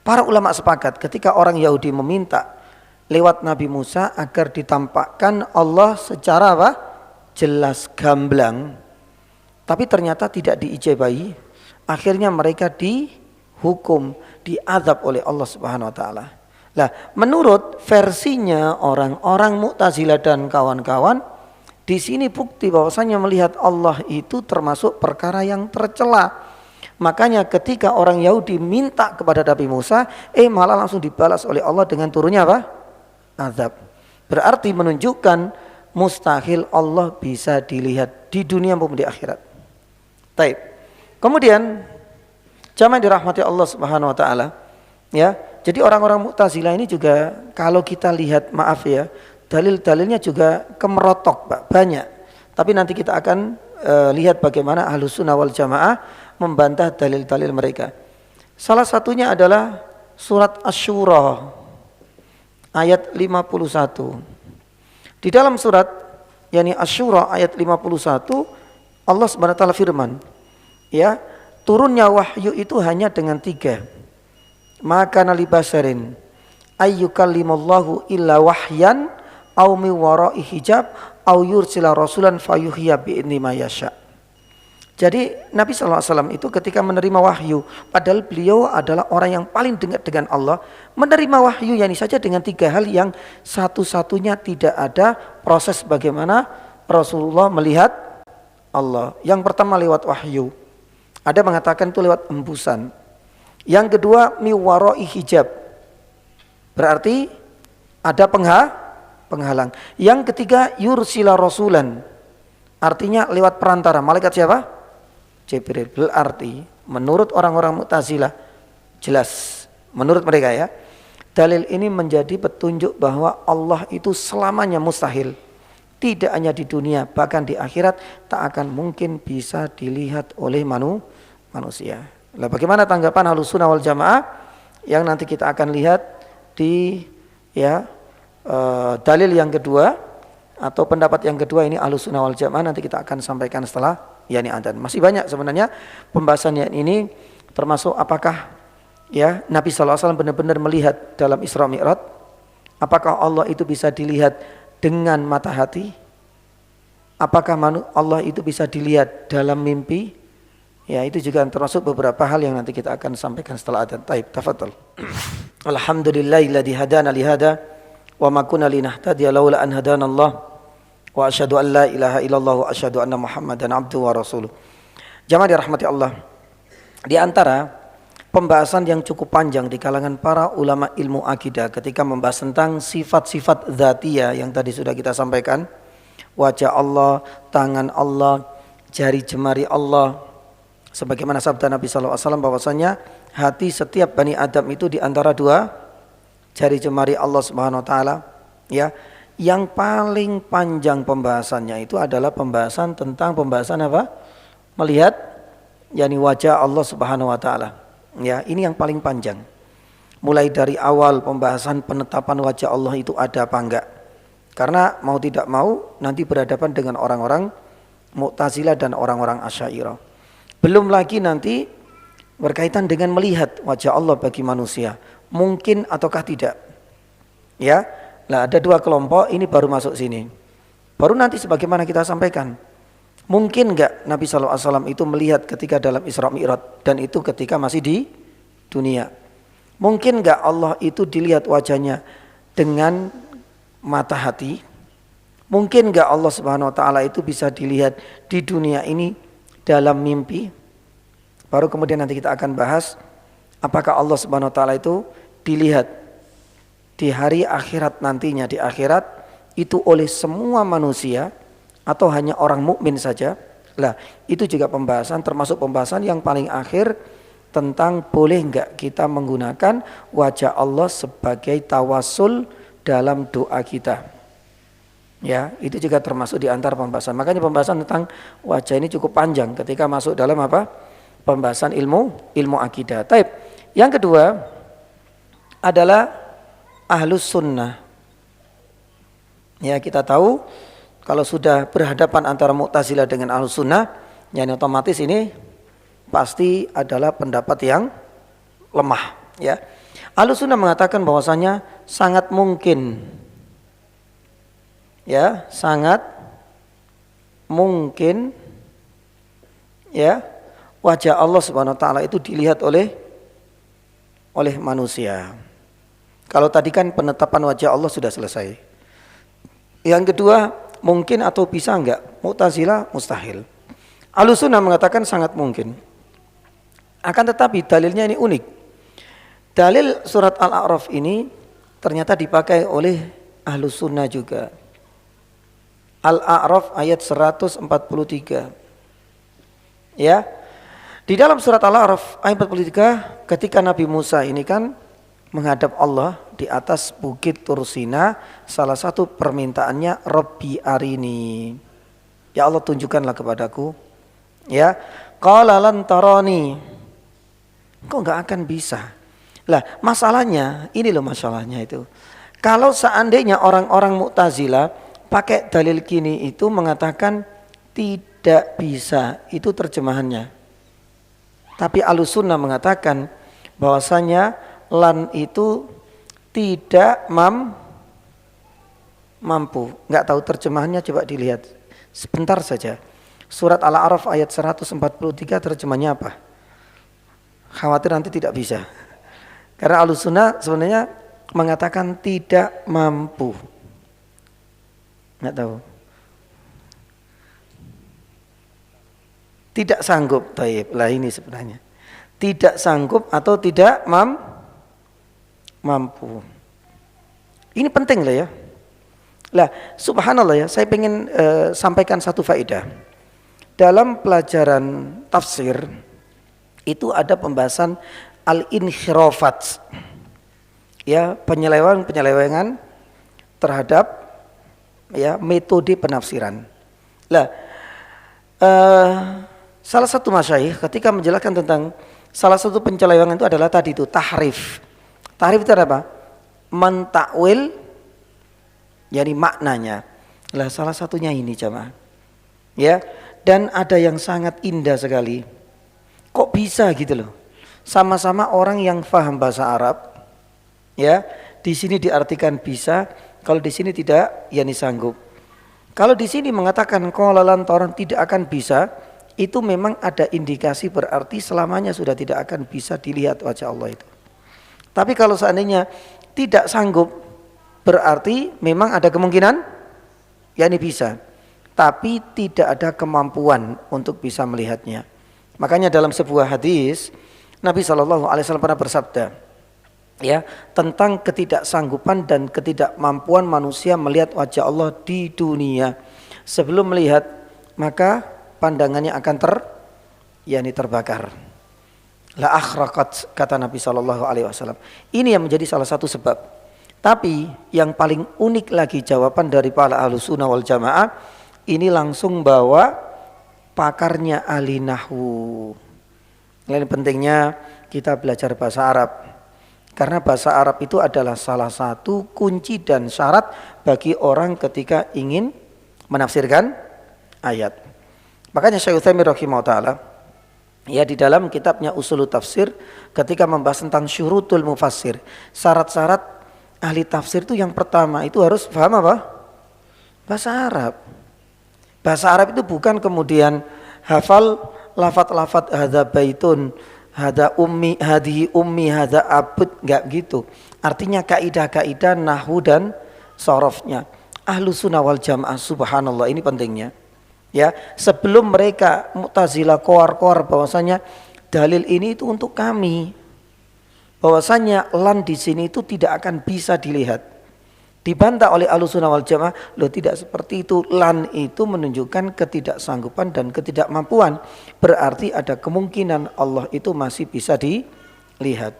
Para ulama sepakat ketika orang Yahudi meminta lewat Nabi Musa agar ditampakkan Allah secara apa? Jelas gamblang, tapi ternyata tidak diijabahi. Akhirnya mereka dihukum, diazab oleh Allah Subhanahu wa taala. Nah, menurut versinya orang-orang Mu'tazilah dan kawan-kawan, di sini bukti bahwasanya melihat Allah itu termasuk perkara yang tercela. Makanya ketika orang Yahudi minta kepada Nabi Musa, malah langsung dibalas oleh Allah dengan turunnya apa? Azab. Berarti menunjukkan mustahil Allah bisa dilihat di dunia maupun di akhirat. Baik. Kemudian jamaah dirahmati Allah Subhanahu wa taala, ya. Jadi orang-orang Mu'tazilah ini juga kalau kita lihat, maaf ya, dalil-dalilnya juga kemerotok, Pak, banyak. Tapi nanti kita akan lihat bagaimana Ahlussunnah wal Jamaah membantah dalil-dalil mereka. Salah satunya adalah surat Asy-Syura ayat 51. Di dalam surat yakni Asy-Syura ayat 51, Allah Subhanahu wa taala firman, ya, turunnya wahyu itu hanya dengan 3. Maka nali basarin ayyukallimallahu illa wahyan aw min wara'i hijab aw yursila rasulan fayuhya bi'idzni ma yasha. Jadi Nabi SAW itu ketika menerima wahyu, padahal beliau adalah orang yang paling dekat dengan Allah, menerima wahyu yakni saja dengan 3 hal yang satu-satunya tidak ada proses bagaimana Rasulullah melihat Allah. Yang pertama lewat wahyu, ada mengatakan itu lewat embusan. Yang kedua miwaro'i hijab, berarti ada penghalang. Yang ketiga yursila rasulan, artinya lewat perantara. Malaikat siapa? Jibril. Berarti menurut orang-orang Mu'tazilah, jelas menurut mereka ya, dalil ini menjadi petunjuk bahwa Allah itu selamanya mustahil, tidak hanya di dunia, bahkan di akhirat tak akan mungkin bisa dilihat oleh manusia. Nah, bagaimana tanggapan Ahlussunnah wal Jamaah yang nanti kita akan lihat di dalil yang kedua atau pendapat yang kedua ini Ahlussunnah wal Jamaah, nanti kita akan sampaikan setelah yakni adzan. Masih banyak sebenarnya pembahasan yang ini, termasuk apakah ya Nabi SAW benar-benar melihat dalam Isra Mi'raj, apakah Allah itu bisa dilihat dengan mata hati, apakah Allah itu bisa dilihat dalam mimpi. Ya, itu juga termasuk beberapa hal yang nanti kita akan sampaikan setelah adzan. Taib, tafadhal. Alhamdulillahilladzi hadana li hada wa ma kunna linahtadiya laula an hadanallah wa asyhadu an la ilaha illallah wa asyhadu anna Muhammadan abduhu wa rasuluh. Jamaah dirahmati Allah. Di antara pembahasan yang cukup panjang di kalangan para ulama ilmu akidah ketika membahas tentang sifat-sifat dzatiyah yang tadi sudah kita sampaikan, wajah Allah, tangan Allah, jari jemari Allah, sebagaimana sabda Nabi SAW bahwasanya hati setiap Bani Adam itu di antara dua jari jemari Allah Subhanahu Wa Taala. Ya, yang paling panjang pembahasannya itu adalah pembahasan tentang pembahasan apa? Melihat, yakni wajah Allah Subhanahu Wa Taala. Ya, ini yang paling panjang. Mulai dari awal pembahasan penetapan wajah Allah itu ada apa enggak. Karena mau tidak mau nanti berhadapan dengan orang-orang Mu'tazilah dan orang-orang Asy'ariyah. Belum lagi nanti berkaitan dengan melihat wajah Allah bagi manusia, mungkin ataukah tidak. Ya, nah ada dua kelompok ini baru masuk sini. Baru nanti sebagaimana kita sampaikan. Mungkin enggak Nabi SAW itu melihat ketika dalam Isra Mi'raj dan itu ketika masih di dunia. Mungkin enggak Allah itu dilihat wajahnya dengan mata hati. Mungkin enggak Allah Subhanahu Wa Taala itu bisa dilihat di dunia ini dalam mimpi. Baru kemudian nanti kita akan bahas apakah Allah Subhanahu Wa Taala itu dilihat di hari akhirat nantinya, di akhirat itu oleh semua manusia atau hanya orang mukmin saja. Lah, itu juga pembahasan, termasuk pembahasan yang paling akhir tentang boleh enggak kita menggunakan wajah Allah sebagai tawasul dalam doa kita. Ya, itu juga termasuk di antara pembahasan. Makanya pembahasan tentang wajah ini cukup panjang ketika masuk dalam apa? Pembahasan ilmu akidah. Taib. Yang kedua adalah ahlus sunnah. Ya, kita tahu kalau sudah berhadapan antara Mu'tazilah dengan Ahlus Sunnah, yang otomatis ini pasti adalah pendapat yang lemah. Ya, Ahlus Sunnah mengatakan bahwasanya sangat mungkin, ya, sangat mungkin, ya, wajah Allah Subhanahu Wa Taala itu dilihat oleh manusia. Kalau tadi kan penetapan wajah Allah sudah selesai. Yang kedua, mungkin atau bisa enggak? Mu'tazilah mustahil. Ahlus Sunnah mengatakan sangat mungkin. Akan tetapi dalilnya ini unik. Dalil surat Al-A'raf ini ternyata dipakai oleh Ahlus Sunnah juga. Al-A'raf ayat 143. Ya. Di dalam surat Al-A'raf ayat 43 ketika Nabi Musa ini kan menghadap Allah di atas bukit Tursina, salah satu permintaannya Rabbi arini, ya Allah tunjukkanlah kepadaku. Ya, qala lan tarani, kok enggak akan bisa. Lah masalahnya ini loh, masalahnya itu kalau seandainya orang-orang Mu'tazilah pakai dalil gini itu mengatakan tidak bisa, itu terjemahannya. Tapi Ahlus Sunnah mengatakan bahwasanya lan itu tidak mampu. Enggak tahu terjemahannya, coba dilihat sebentar saja. Surat Al-A'raf ayat 143 terjemahannya apa? Khawatir nanti tidak bisa. Karena Ahlus Sunnah sebenarnya mengatakan tidak mampu. Enggak tahu. Tidak sanggup. Taib. Lah ini sebenarnya. Tidak sanggup atau tidak mampu. Ini penting lah ya. Lah subhanallah ya, saya ingin sampaikan satu faedah. Dalam pelajaran tafsir itu ada pembahasan al-inhirafat. Ya, penyelewengan terhadap ya metode penafsiran. Lah salah satu masyayikh ketika menjelaskan tentang salah satu penyelewengan itu adalah tadi itu tahrif. Tahrif itu apa? Mentakwil, jadi maknanya. Lah salah satunya ini jamaah. Ya, dan ada yang sangat indah sekali. Kok bisa gitu loh? Sama-sama orang yang paham bahasa Arab. Ya, di sini diartikan bisa, kalau di sini tidak, ya ini sanggup. Kalau di sini mengatakan qala lan taran tidak akan bisa, itu memang ada indikasi berarti selamanya sudah tidak akan bisa dilihat wajah Allah itu. Tapi kalau seandainya tidak sanggup, berarti memang ada kemungkinan, ya ini bisa. Tapi tidak ada kemampuan untuk bisa melihatnya. Makanya dalam sebuah hadis Nabi SAW pernah bersabda, ya, tentang ketidaksanggupan dan ketidakmampuan manusia melihat wajah Allah di dunia. Sebelum melihat, maka pandangannya akan terbakar. La akhraqat, kata Nabi SAW. Ini yang menjadi salah satu sebab. Tapi yang paling unik lagi jawaban dari para ahlussunnah wal jamaah, ini langsung bawa pakarnya ahli nahwu. Lain pentingnya kita belajar bahasa Arab. Karena bahasa Arab itu adalah salah satu kunci dan syarat bagi orang ketika ingin menafsirkan ayat. Makanya Syekh Utsaimin rahimahullah, ya, di dalam kitabnya Ushul Tafsir ketika membahas tentang syurutul mufassir, syarat-syarat ahli tafsir itu yang pertama itu harus paham apa? Bahasa Arab. Bahasa Arab itu bukan kemudian hafal lafat-lafat hadza baitun, hadza ummi, hadihi ummi, hadza abud, enggak gitu. Artinya kaidah-kaidah nahwu dan sorofnya. Ahlussunnah wal jamaah, subhanallah, ini pentingnya. Ya, sebelum mereka Mu'tazilah koar-koar bahwasanya dalil ini itu untuk kami, bahwasanya lan di sini itu tidak akan bisa dilihat, dibantah oleh Ahlussunnah wal jamaah, loh tidak seperti itu, lan itu menunjukkan ketidaksanggupan dan ketidakmampuan, berarti ada kemungkinan Allah itu masih bisa dilihat.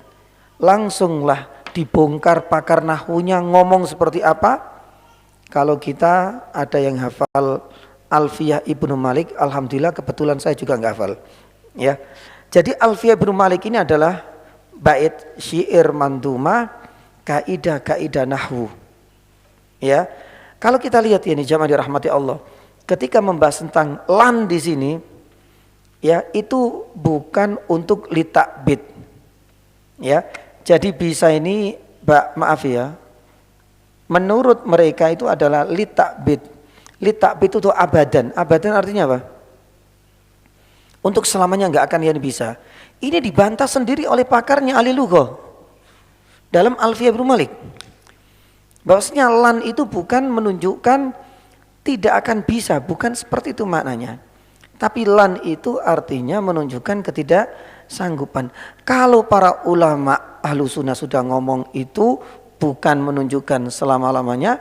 Langsunglah dibongkar pakar nahwunya ngomong seperti apa. Kalau kita ada yang hafal Alfiyah Ibnu Malik, alhamdulillah kebetulan saya juga nggak hafal. Ya, jadi Alfiyah Ibnu Malik ini adalah bait syair manduma, kaidah-kaidah nahwu. Ya, kalau kita lihat ini jamaah dirahmati Allah, ketika membahas tentang lan di sini, ya, itu bukan untuk litakbid. Ya, jadi bisa ini, maaf ya, menurut mereka itu adalah litakbid. Litakbid itu abadan. Abadan artinya apa? Untuk selamanya nggak akan yang bisa. Ini dibantah sendiri oleh pakarnya ahli lughah dalam Alfiyah Ibnu Malik. Bahwasanya lan itu bukan menunjukkan tidak akan bisa, bukan seperti itu maknanya. Tapi lan itu artinya menunjukkan ketidaksanggupan. Kalau para ulama Ahlussunnah sudah ngomong itu bukan menunjukkan selama-lamanya,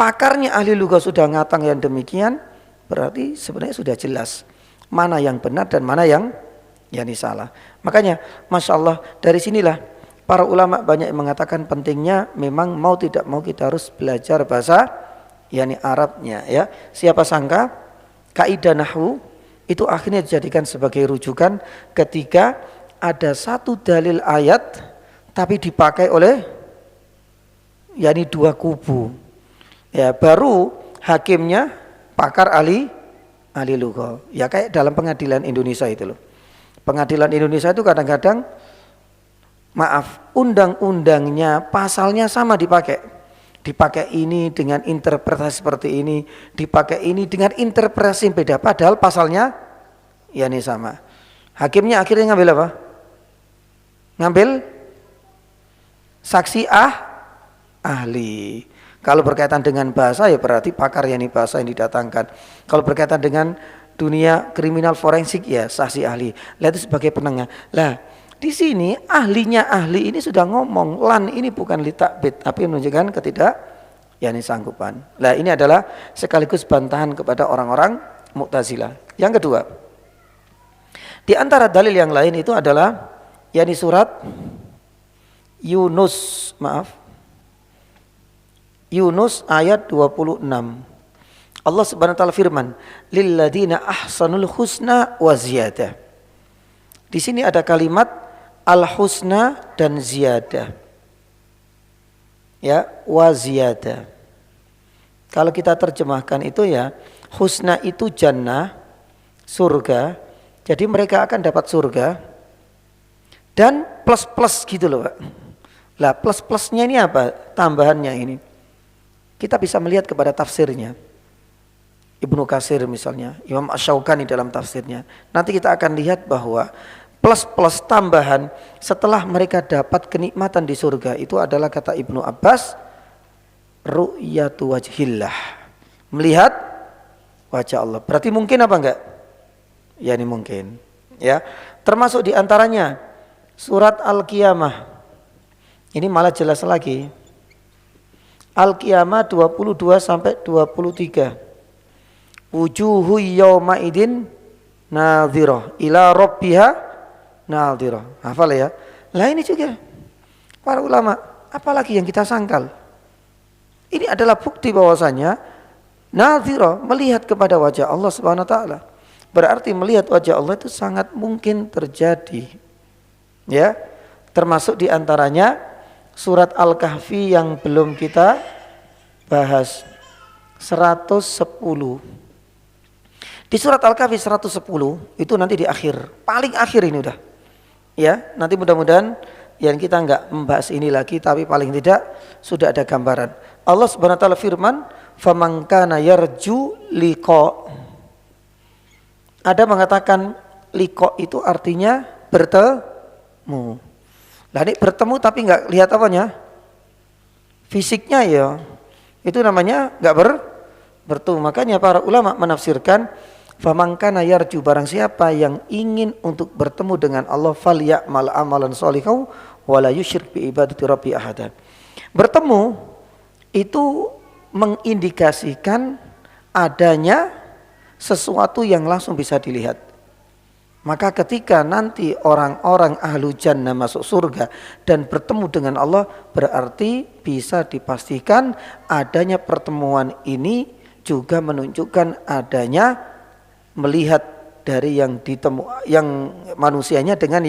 pakarnya ahli lughah sudah ngatang yang demikian, berarti sebenarnya sudah jelas mana yang benar dan mana yang salah. Makanya Masya Allah, dari sinilah para ulama banyak yang mengatakan pentingnya memang mau tidak mau kita harus belajar bahasa Arabnya, ya. Siapa sangka kaidah nahwu itu akhirnya dijadikan sebagai rujukan ketika ada satu dalil ayat tapi dipakai oleh dua kubu. Ya, baru hakimnya pakar ahli lughah. Ya, kayak dalam pengadilan Indonesia itu loh. Pengadilan Indonesia itu kadang-kadang, maaf, undang-undangnya pasalnya sama dipakai. Dipakai ini dengan interpretasi seperti ini, dipakai ini dengan interpretasi yang beda, padahal pasalnya sama. Hakimnya akhirnya ngambil apa? Ngambil saksi ahli. Kalau berkaitan dengan bahasa, ya berarti pakar bahasa yang didatangkan. Kalau berkaitan dengan dunia kriminal forensik, ya saksi ahli. Lihat itu sebagai penengah. Lah, di sini ahlinya ahli ini sudah ngomong lan ini bukan litakbid, tapi menunjukkan sanggupan. Lah, ini adalah sekaligus bantahan kepada orang-orang Mu'tazilah. Yang kedua, di antara dalil yang lain itu adalah surat Yunus, Yunus ayat 26. Allah Subhanahu wa taala firman, "Lilladzina ahsanul husna wa ziyadah." Di sini ada kalimat al-husna dan ziyadah. Ya, wa ziyadah. Kalau kita terjemahkan itu husna itu jannah, surga. Jadi mereka akan dapat surga. Dan plus-plus gitu loh, Pak. Lah, plus-plusnya ini apa? Tambahannya ini. Kita bisa melihat kepada tafsirnya. Ibnu Katsir misalnya, Imam Asy-Syaukani dalam tafsirnya. Nanti kita akan lihat bahwa plus-plus tambahan setelah mereka dapat kenikmatan di surga itu adalah, kata Ibnu Abbas, ru'yatu wajhillah. Melihat wajah Allah. Berarti mungkin apa enggak? Ya, ini mungkin. Ya, termasuk di antaranya surat Al-Qiyamah. Ini malah jelas lagi. Al-Qiyamah 22 sampai 23. Wujuhu yawma idin nadhirah ila rabbiha nadhirah. Hafal ya. Lah ini juga para ulama, apalagi yang kita sangkal. Ini adalah bukti bahwasanya nadhirah, melihat kepada wajah Allah Subhanahu wa taala. Berarti melihat wajah Allah itu sangat mungkin terjadi. Ya. Termasuk di antaranya surat Al-Kahfi yang belum kita bahas, 110. Di surat Al-Kahfi 110 itu nanti di akhir, paling akhir ini udah. Ya, nanti mudah-mudahan yang kita enggak membahas ini lagi, tapi paling tidak sudah ada gambaran. Allah Subhanahu wa taala firman, "Faman kana yarju liqa." Ada mengatakan liqa itu artinya bertemu. Lah ini bertemu tapi enggak lihat apanya? Fisiknya ya. Itu namanya enggak bertemu. Makanya para ulama menafsirkan faman kana yarju, barang siapa yang ingin untuk bertemu dengan Allah, falyamal amalan sholihan wala yusyrik bi ibadati rabbi ahada. Bertemu itu mengindikasikan adanya sesuatu yang langsung bisa dilihat. Maka ketika nanti orang-orang ahlu jannah masuk surga dan bertemu dengan Allah, berarti bisa dipastikan adanya pertemuan ini juga menunjukkan adanya melihat dari yang manusianya dengan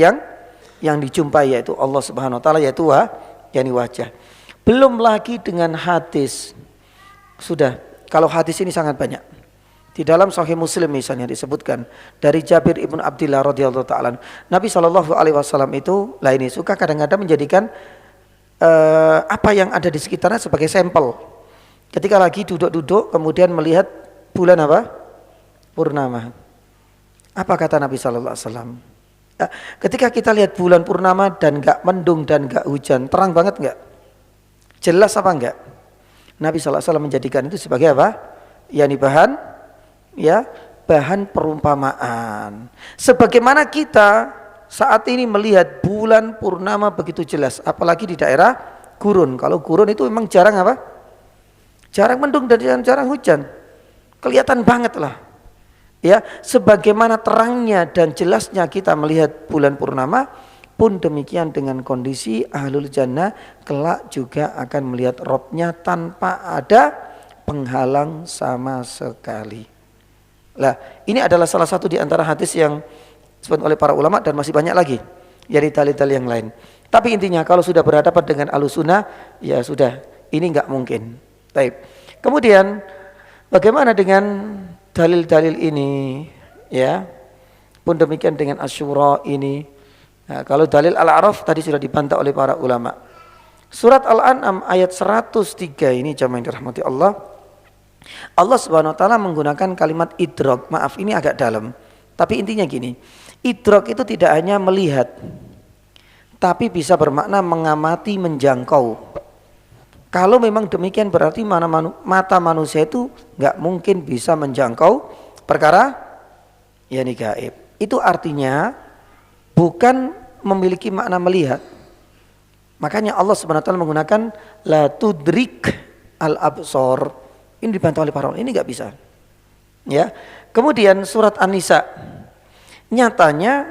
yang dijumpai, yaitu Allah Subhanahu wa taala, yaitu wajah. Belum lagi dengan hadis. Sudah, kalau hadis ini sangat banyak. Di dalam Sahih Muslim misalnya disebutkan dari Jabir ibn Abdillah radhiyallahu taala, Nabi SAW itu ini suka kadang-kadang menjadikan apa yang ada di sekitarnya sebagai sampel. Ketika lagi duduk-duduk kemudian melihat bulan apa? Purnama. Apa kata Nabi SAW? Ketika kita lihat bulan purnama dan enggak mendung dan enggak hujan, terang banget enggak? Jelas apa enggak? Nabi SAW menjadikan itu sebagai apa? Yani bahan perumpamaan. Sebagaimana kita saat ini melihat bulan purnama begitu jelas, apalagi di daerah gurun. Kalau gurun itu memang jarang apa? Jarang mendung dan jarang hujan. Kelihatan banget lah. Ya, sebagaimana terangnya dan jelasnya kita melihat bulan purnama, pun demikian dengan kondisi ahlul jannah kelak juga akan melihat Robnya tanpa ada penghalang sama sekali. Lah, ini adalah salah satu di antara hadis yang disebut oleh para ulama dan masih banyak lagi dari dalil-dalil yang lain. Tapi intinya kalau sudah berhadapan dengan Ahlussunnah, ya sudah, ini enggak mungkin. Baik. Kemudian bagaimana dengan dalil-dalil ini? Ya. Pun demikian dengan Asyura ini. Nah, kalau dalil Al-A'raf tadi sudah dibantah oleh para ulama. Surat Al-An'am ayat 103 ini jamaah yang dirahmati Allah. Allah Subhanahu wa taala menggunakan kalimat idrak. Maaf, ini agak dalam. Tapi intinya gini. Idrak itu tidak hanya melihat, tapi bisa bermakna mengamati, menjangkau. Kalau memang demikian berarti mata manusia itu enggak mungkin bisa menjangkau perkara yani gaib. Itu artinya bukan memiliki makna melihat. Makanya Allah Subhanahu wa taala menggunakan la tudrik al-absar. Ini dibantah oleh para ulama, ini enggak bisa. Ya. Kemudian surat An-Nisa. Nyatanya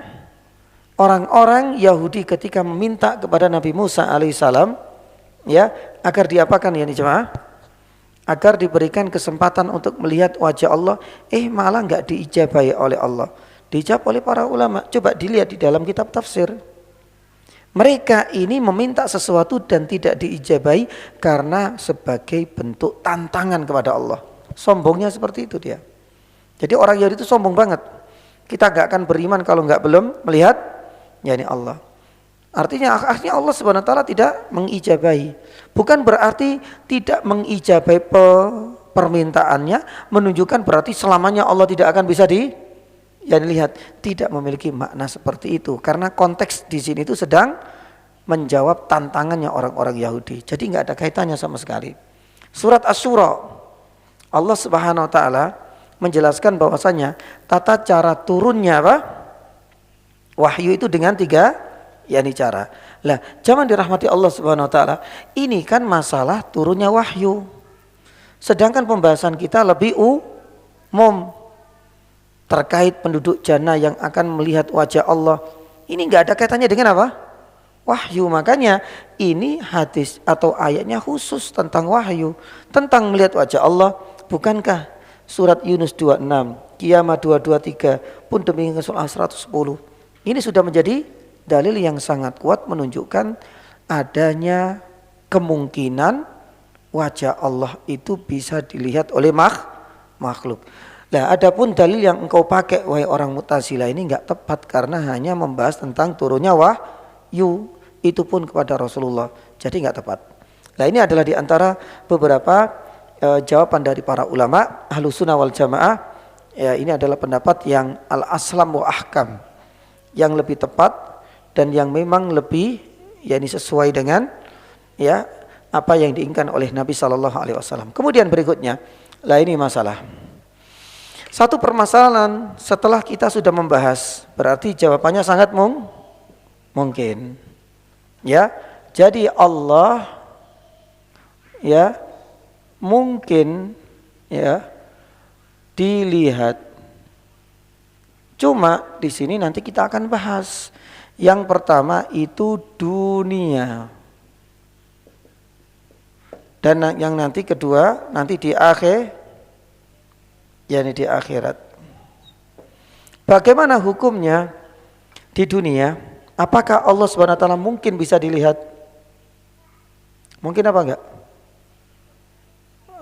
orang-orang Yahudi ketika meminta kepada Nabi Musa alaihissalam, ya, agar diapakan ya jemaah? Agar diberikan kesempatan untuk melihat wajah Allah, malah enggak diijabahi oleh Allah. Dijawab oleh para ulama. Coba dilihat di dalam kitab tafsir. Mereka ini meminta sesuatu dan tidak diijabahi karena sebagai bentuk tantangan kepada Allah. Sombongnya seperti itu dia. Jadi orang Yahudi itu sombong banget. Kita gak akan beriman kalau belum melihat yakni Allah. Artinya akhirnya Allah Subhanahu wa taala tidak mengijabahi. Bukan berarti tidak mengijabahi permintaannya, menunjukkan berarti selamanya Allah tidak akan bisa lihat, tidak memiliki makna seperti itu karena konteks di sini itu sedang menjawab tantangannya orang-orang Yahudi. Jadi enggak ada kaitannya sama sekali. Surat Asy-Syura Allah Subhanahu wa taala menjelaskan bahwasanya tata cara turunnya Wahyu itu dengan 3 cara. Lah, zaman dirahmati Allah Subhanahu wa taala, ini kan masalah turunnya wahyu. Sedangkan pembahasan kita lebih umum terkait penduduk jannah yang akan melihat wajah Allah. Ini enggak ada kaitannya dengan apa? Wahyu. Makanya ini hadis atau ayatnya khusus tentang wahyu, tentang melihat wajah Allah. Bukankah surat Yunus 26, Qiyamah 223 pun demikian surah 110. Ini sudah menjadi dalil yang sangat kuat menunjukkan adanya kemungkinan wajah Allah itu bisa dilihat oleh makhluk. Nah, adapun dalil yang engkau pakai wahai orang Mu'tazilah ini enggak tepat karena hanya membahas tentang turunnya wahyu, itu pun kepada Rasulullah. Jadi enggak tepat. Nah, ini adalah di antara beberapa jawaban dari para ulama Ahlus Sunnah wal Jamaah. Ya, ini adalah pendapat yang al-aslam wa ahkam, yang lebih tepat dan yang memang lebih yakni sesuai dengan ya apa yang diinginkan oleh Nabi sallallahu alaihi wasallam. Kemudian berikutnya, lah ini masalah. Satu permasalahan setelah kita sudah membahas, berarti jawabannya sangat mungkin. Ya. Jadi Allah ya mungkin ya dilihat. Cuma di sini nanti kita akan bahas. Yang pertama itu dunia. Dan yang nanti kedua nanti di akhir, yakni di akhirat. Bagaimana hukumnya di dunia? Apakah Allah Subhanahu wa taala mungkin bisa dilihat? Mungkin apa enggak?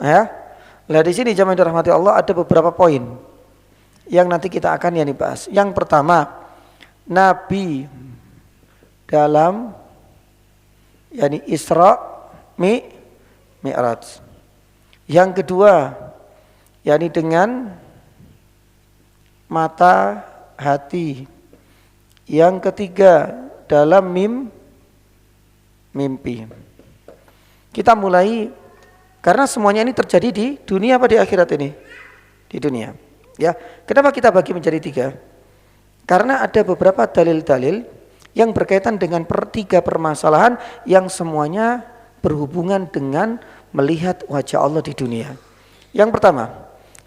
Ya. Lah di sini jamaah dirahmati Allah ada beberapa poin yang nanti kita akan bahas. Yang pertama, Nabi dalam yakni Isra Mi'raj. Yang kedua, yakni dengan mata hati. Yang ketiga dalam mimpi. Kita mulai karena semuanya ini terjadi di dunia apa di akhirat ini? Di dunia. Ya, kenapa kita bagi menjadi 3? Karena ada beberapa dalil-dalil yang berkaitan dengan 3 permasalahan yang semuanya berhubungan dengan melihat wajah Allah di dunia. Yang pertama,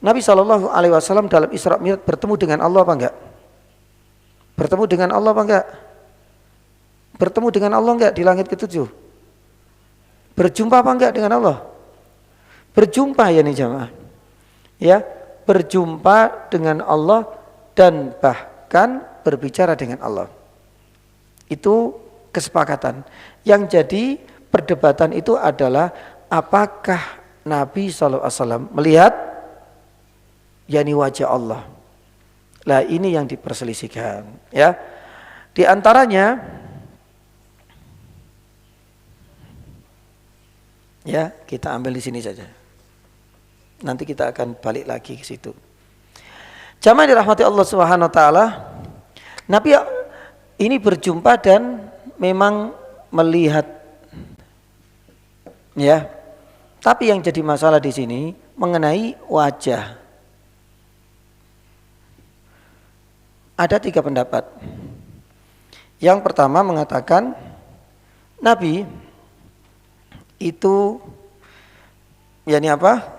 Nabi Shallallahu Alaihi Wasallam dalam Isra Mi'raj bertemu dengan Allah apa enggak? Bertemu dengan Allah apa enggak? Bertemu dengan Allah enggak di langit ke-7? Berjumpa apa enggak dengan Allah? Berjumpa ya nih jamaah. Ya, berjumpa dengan Allah dan bahkan berbicara dengan Allah. Itu kesepakatan. Yang jadi perdebatan itu adalah apakah Nabi SAW melihat yakni wajah Allah. Lah ini yang diperselisihkan ya. Di antaranya ya, kita ambil di sini saja. Nanti kita akan balik lagi ke situ. Jamaah dirahmati Allah Subhanahu wa taala, Nabi ini berjumpa dan memang melihat ya. Tapi yang jadi masalah di sini mengenai wajah. Ada 3 pendapat. Yang pertama mengatakan Nabi itu yakni apa?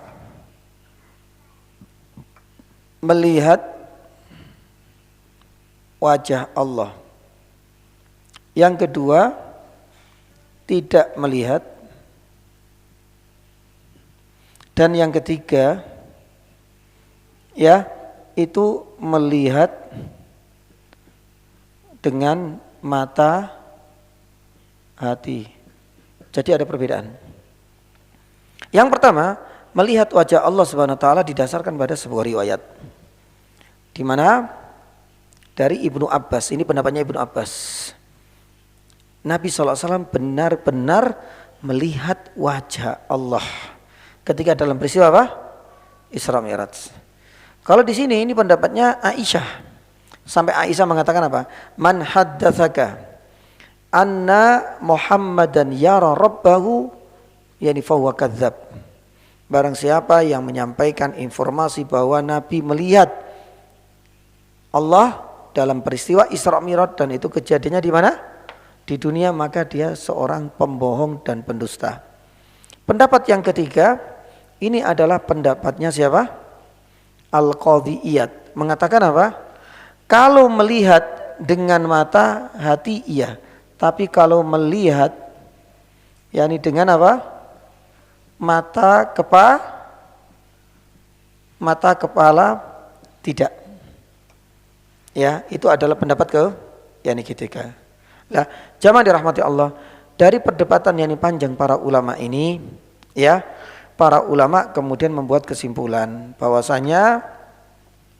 Melihat wajah Allah. Yang kedua tidak melihat. Dan yang ketiga ya itu melihat dengan mata hati. Jadi ada perbedaan. Yang pertama, melihat wajah Allah Subhanahu wa taala didasarkan pada sebuah riwayat di mana dari Ibnu Abbas, ini pendapatnya Ibnu Abbas. Nabi SAW benar-benar melihat wajah Allah ketika dalam peristiwa apa? Isra Mi'raj. Kalau di sini ini pendapatnya Aisyah. Sampai Aisyah mengatakan apa? Man haddatsaka anna Muhammadan yara rabbahu yani fahuwa kadzdzab. Barang siapa yang menyampaikan informasi bahwa Nabi melihat Allah, dalam peristiwa Isra Mi'raj dan itu kejadiannya di mana? Di dunia, maka dia seorang pembohong dan pendusta. Pendapat yang ketiga, ini adalah pendapatnya siapa? Al-Qadhi Iyad. Mengatakan apa? Kalau melihat dengan mata hati iya, tapi kalau melihat yakni dengan apa? Mata kepala tidak. Ya, itu adalah pendapat yakni ketiga. Nah, jamaah dirahmati Allah, dari perdebatan yang panjang para ulama ini, ya, para ulama kemudian membuat kesimpulan bahwasanya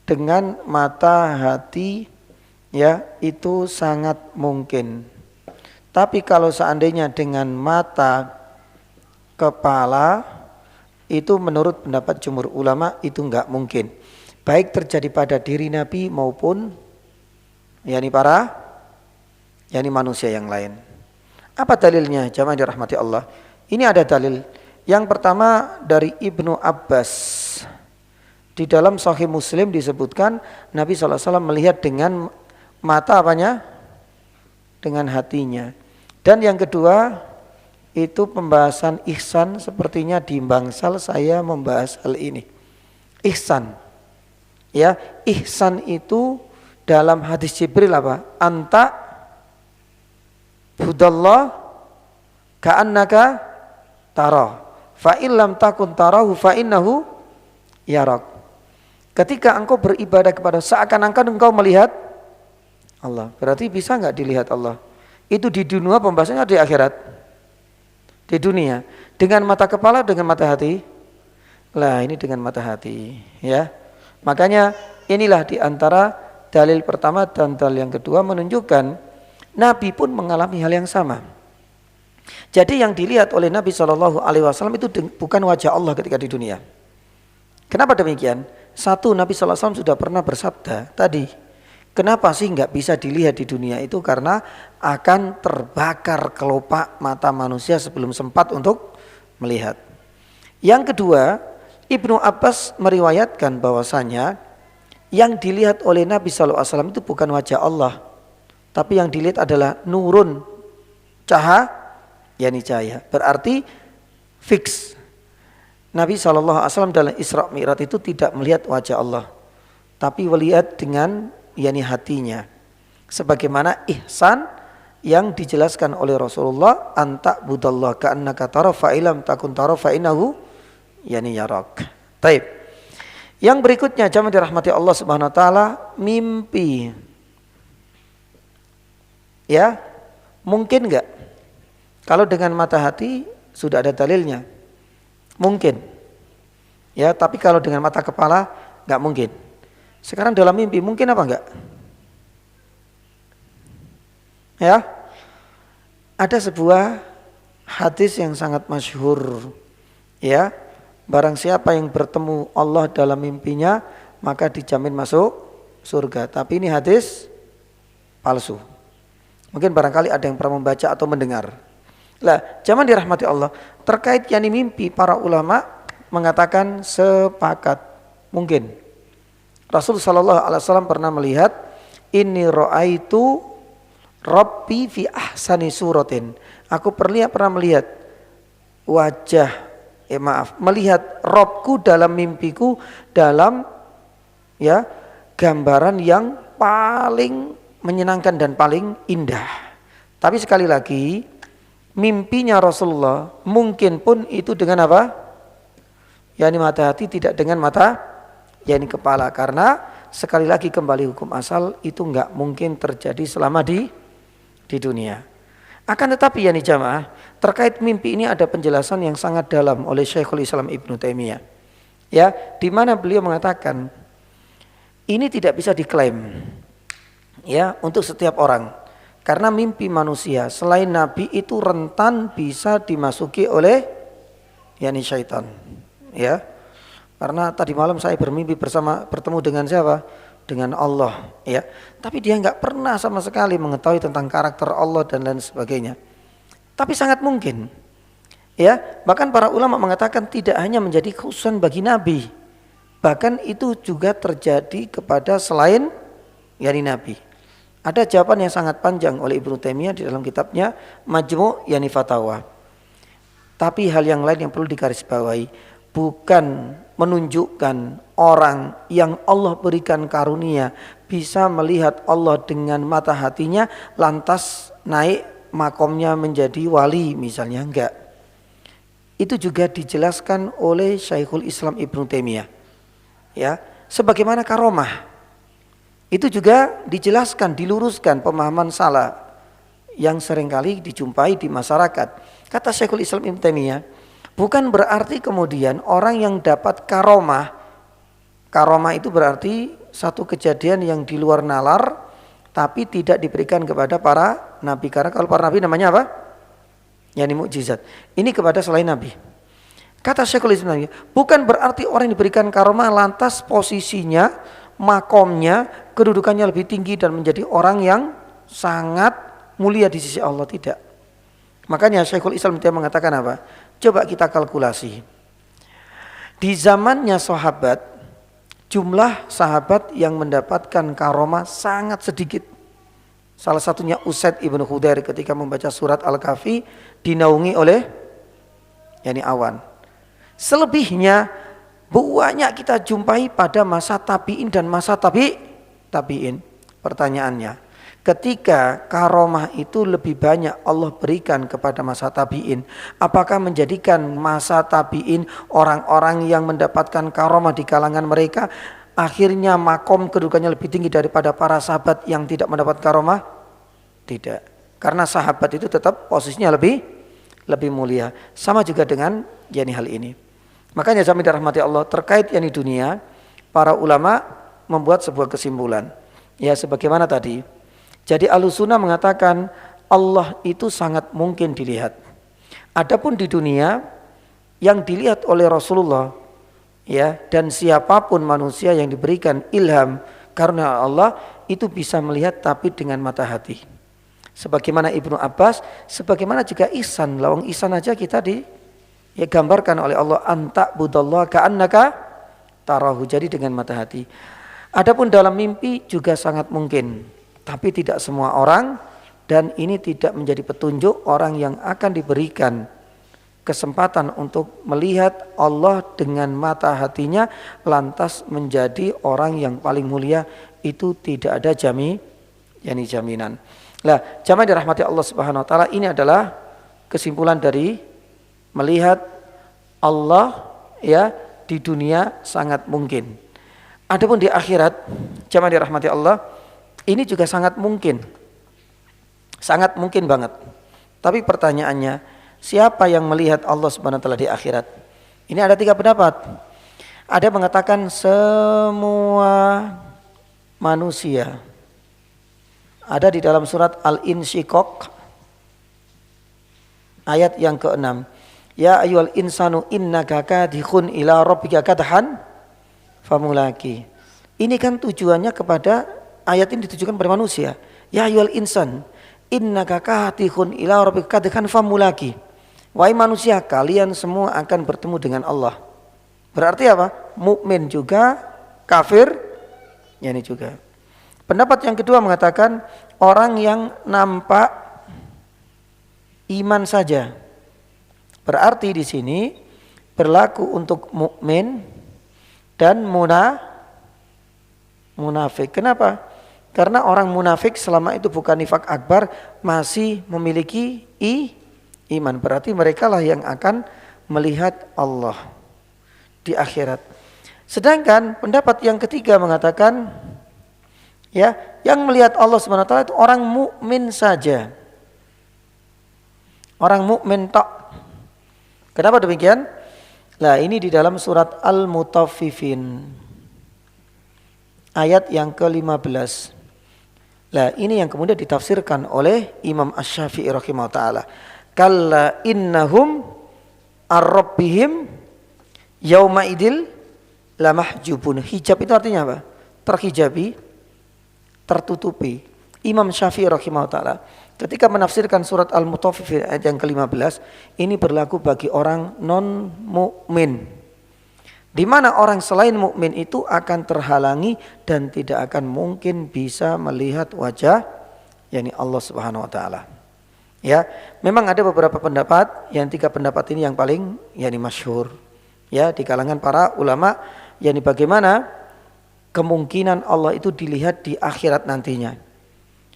dengan mata hati, ya, itu sangat mungkin. Tapi kalau seandainya dengan mata kepala, itu menurut pendapat jumhur ulama itu enggak mungkin. Baik terjadi pada diri Nabi maupun yakni manusia yang lain. Apa dalilnya jamaah dirahmati Allah? Ini ada dalil. Yang pertama dari Ibnu Abbas. Di dalam Sahih Muslim disebutkan Nabi SAW melihat dengan mata apanya? Dengan hatinya. Dan yang kedua itu pembahasan ihsan, sepertinya di Bangsal saya membahas hal ini. Ihsan. Ya, ihsan itu dalam hadis Jibril apa? Anta budallah ka'annaka tara fa illam takun tarahu fa innahu yarak. Ketika engkau beribadah kepada seakan-akan engkau melihat Allah, berarti bisa enggak dilihat Allah? Itu di dunia, pembahasannya di akhirat. Di dunia dengan mata kepala, dengan mata hati. Lah, ini dengan mata hati, ya. Makanya inilah di antara dalil pertama dan dalil yang kedua menunjukkan Nabi pun mengalami hal yang sama. Jadi yang dilihat oleh Nabi SAW itu bukan wajah Allah ketika di dunia. Kenapa demikian? Satu, Nabi SAW sudah pernah bersabda tadi, kenapa sih nggak bisa dilihat di dunia itu? Karena akan terbakar kelopak mata manusia sebelum sempat untuk melihat. Yang kedua, Ibnu Abbas meriwayatkan bahwasanya yang dilihat oleh Nabi SAW itu bukan wajah Allah, tapi yang dilihat adalah nurun, cahaya. Berarti fix. Nabi SAW dalam Isra Mi'raj itu tidak melihat wajah Allah, tapi melihat dengan hatinya. Sebagaimana ihsan yang dijelaskan oleh Rasulullah, anta budallah ka'annaka tara fa ilam takun tara fa innahu yarak. Taib. Yang berikutnya jamaah dirahmati Allah Subhanahu wa taala, mimpi. Ya, mungkin enggak? Kalau dengan mata hati sudah ada dalilnya. Mungkin. Ya, tapi kalau dengan mata kepala enggak mungkin. Sekarang dalam mimpi mungkin apa enggak? Ya. Ada sebuah hadis yang sangat masyhur. Ya. Barang siapa yang bertemu Allah dalam mimpinya, maka dijamin masuk surga. Tapi ini hadis palsu. Mungkin barangkali ada yang pernah membaca atau mendengar. Lah, jamaah dirahmati Allah, terkait yakni mimpi, para ulama mengatakan sepakat mungkin. Rasul sallallahu alaihi wasallam pernah melihat inni ra'aitu rabbi fi ahsani suratin. Aku pernah melihat melihat Robku dalam mimpiku dalam gambaran yang paling menyenangkan dan paling indah. Tapi sekali lagi, mimpinya Rasulullah mungkin pun itu dengan apa? Yani mata hati, tidak dengan mata yani kepala. Karena sekali lagi kembali hukum asal itu enggak mungkin terjadi selama di dunia. Akan tetapi yani jamaah, terkait mimpi ini ada penjelasan yang sangat dalam oleh Syekhul Islam Ibnu Taimiyah. Ya, di mana beliau mengatakan ini tidak bisa diklaim ya untuk setiap orang. Karena mimpi manusia selain Nabi itu rentan bisa dimasuki oleh yakni syaitan. Ya. Karena tadi malam saya bermimpi bertemu dengan siapa? Dengan Allah, ya. Tapi dia enggak pernah sama sekali mengetahui tentang karakter Allah dan lain sebagainya. Tapi sangat mungkin. Ya, bahkan para ulama mengatakan tidak hanya menjadi khususan bagi Nabi. Bahkan itu juga terjadi kepada selain yakni Nabi. Ada jawaban yang sangat panjang oleh Ibnu Taimiyah di dalam kitabnya Majmu' yakni Fatawa. Tapi hal yang lain yang perlu digarisbawahi, bukan menunjukkan orang yang Allah berikan karunia bisa melihat Allah dengan mata hatinya lantas naik makomnya menjadi wali misalnya, enggak. Itu juga dijelaskan oleh Syekhul Islam Ibnu Taimiyah. Ya, sebagaimana karomah. Itu juga dijelaskan, diluruskan pemahaman salah yang seringkali dijumpai di masyarakat. Kata Syekhul Islam Ibnu Taimiyah, bukan berarti kemudian orang yang dapat karomah itu berarti satu kejadian yang di luar nalar tapi tidak diberikan kepada para nabi. Karena kalau para nabi namanya apa? Yani mukjizat. Ini kepada selain nabi. Kata Syekhul Islam, bukan berarti orang yang diberikan karomah lantas posisinya, makomnya, kedudukannya lebih tinggi dan menjadi orang yang sangat mulia di sisi Allah, tidak. Makanya Syekhul Islam dia mengatakan apa? Coba kita kalkulasi. Di zamannya sahabat, jumlah sahabat yang mendapatkan karomah sangat sedikit. Salah satunya Usaid ibn Khudair ketika membaca surat Al-Kahfi dinaungi oleh yakni awan. Selebihnya banyak kita jumpai pada masa tabi'in dan masa tabi'in. Pertanyaannya, ketika karomah itu lebih banyak Allah berikan kepada masa tabi'in, apakah menjadikan masa tabi'in orang-orang yang mendapatkan karomah di kalangan mereka akhirnya makom kedudukannya lebih tinggi daripada para sahabat yang tidak mendapat karomah? Tidak. Karena sahabat itu tetap posisinya lebih mulia. Sama juga dengan yakni hal ini. Makanya jamaah dirahmati Allah, terkait yakni dunia, para ulama membuat sebuah kesimpulan. Ya sebagaimana tadi. Jadi Ahlussunnah mengatakan Allah itu sangat mungkin dilihat. Adapun di dunia yang dilihat oleh Rasulullah ya dan siapapun manusia yang diberikan ilham karena Allah itu bisa melihat tapi dengan mata hati. Sebagaimana Ibnu Abbas, sebagaimana juga ihsan. Lawang ihsan aja kita gambarkan oleh Allah, anta budallah ka'annaka tarahu, jadi dengan mata hati. Adapun dalam mimpi juga sangat mungkin, tapi tidak semua orang, dan ini tidak menjadi petunjuk orang yang akan diberikan kesempatan untuk melihat Allah dengan mata hatinya lantas menjadi orang yang paling mulia, itu tidak ada jaminan. Lah, jamaah dirahmati Allah Subhanahu wa taala, ini adalah kesimpulan dari melihat Allah ya di dunia sangat mungkin. Adapun di akhirat, jamaah dirahmati Allah, ini juga sangat mungkin. Sangat mungkin banget. Tapi pertanyaannya, siapa yang melihat Allah Subhanahu wa taala di akhirat? Ini ada 3 pendapat. Ada yang mengatakan semua manusia. Ada di dalam surat Al-Insyiqaq ayat yang ke-6. Ya ayyuhal insanu innaka kadhun ila rabbika kadhan famulaki. Ini kan tujuannya kepada, ayat ini ditujukan pada manusia. Ya ayyuhal insan innaka kadhun ila rabbika kadhan famulaki. Wahai manusia, kalian semua akan bertemu dengan Allah. Berarti apa? Mukmin juga, kafir yani juga. Pendapat yang kedua mengatakan orang yang nampak iman saja. Berarti di sini berlaku untuk mukmin dan munafik. Kenapa? Karena orang munafik selama itu bukan nifak akbar masih memiliki iman. Berarti mereka lah yang akan melihat Allah di akhirat. Sedangkan pendapat yang ketiga mengatakan ya, yang melihat Allah Subhanahu wa taala itu orang mukmin saja. Orang mukmin tok. Kenapa demikian? Nah, ini di dalam surat Al-Mutaffifin ayat yang ke-15. Nah, ini yang kemudian ditafsirkan oleh Imam Asy-Syafi'i rahimahullah taala. Kalla innahum ar-rabbihim yauma idil lamahjubun. Hijab itu artinya apa? Terhijabi, tertutupi. Imam Syafi'i rahimahullah taala ketika menafsirkan surat Al-Mutaffifin ayat yang ke-15, ini berlaku bagi orang non mukmin. di mana orang selain mukmin itu akan terhalangi dan tidak akan mungkin bisa melihat wajah yakni Allah Subhanahu wa taala. Ya, memang ada beberapa pendapat, yang 3 pendapat ini yang paling yakni masyhur ya di kalangan para ulama, yakni bagaimana kemungkinan Allah itu dilihat di akhirat nantinya.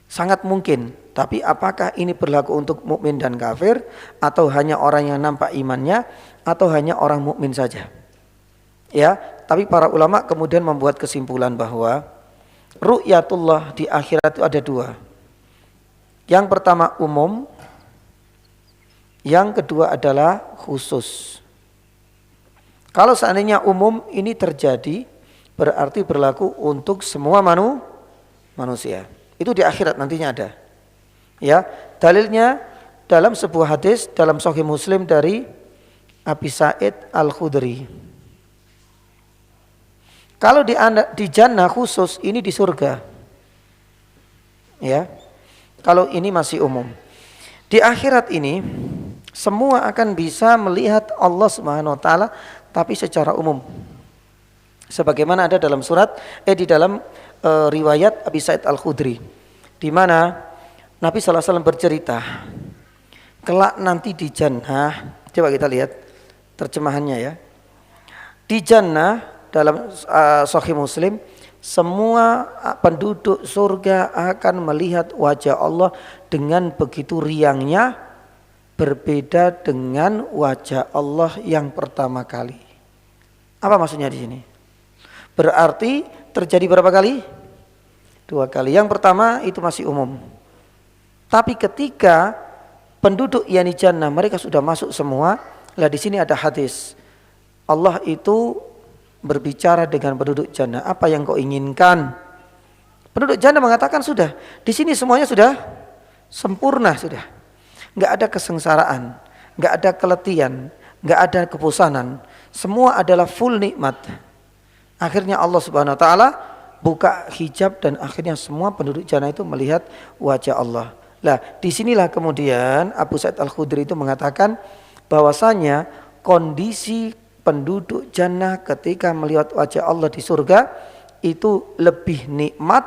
Sangat mungkin, tapi apakah ini berlaku untuk mukmin dan kafir atau hanya orang yang nampak imannya atau hanya orang mukmin saja? Ya, tapi para ulama kemudian membuat kesimpulan bahwa ru'yatullah di akhirat itu ada 2. Yang pertama umum, yang kedua adalah khusus. Kalau seandainya umum ini terjadi, berarti berlaku untuk semua manusia. Itu di akhirat nantinya ada. Ya, dalilnya dalam sebuah hadis dalam Sahih Muslim dari Abi Sa'id Al-Khudri. Kalau di jannah khusus, ini di surga. Ya. Kalau ini masih umum. Di akhirat ini semua akan bisa melihat Allah Subhanahu wa taala tapi secara umum. Sebagaimana ada dalam di dalam riwayat Abi Sa'id Al-Khudri, di mana Nabi sallallahu alaihi wasallam bercerita, kelak nanti di jannah, coba kita lihat terjemahannya ya. Di jannah dalam Sahih Muslim, semua penduduk surga akan melihat wajah Allah dengan begitu riangnya, berbeda dengan wajah Allah yang pertama kali. Apa maksudnya di sini? Berarti terjadi berapa kali? 2 kali. Yang pertama itu masih umum. Tapi ketika penduduk yani jannah mereka sudah masuk semua, lah di sini ada hadis. Allah itu berbicara dengan penduduk jannah, apa yang kau inginkan? Penduduk jannah mengatakan sudah, di sini semuanya sudah sempurna sudah. Enggak ada kesengsaraan, enggak ada keletihan, enggak ada kebosanan. Semua adalah full nikmat. Akhirnya Allah Subhanahu wa taala buka hijab dan akhirnya semua penduduk jannah itu melihat wajah Allah. Lah, disinilah kemudian Abu Sa'id Al-Khudri itu mengatakan bahwasanya kondisi penduduk jannah ketika melihat wajah Allah di surga itu lebih nikmat,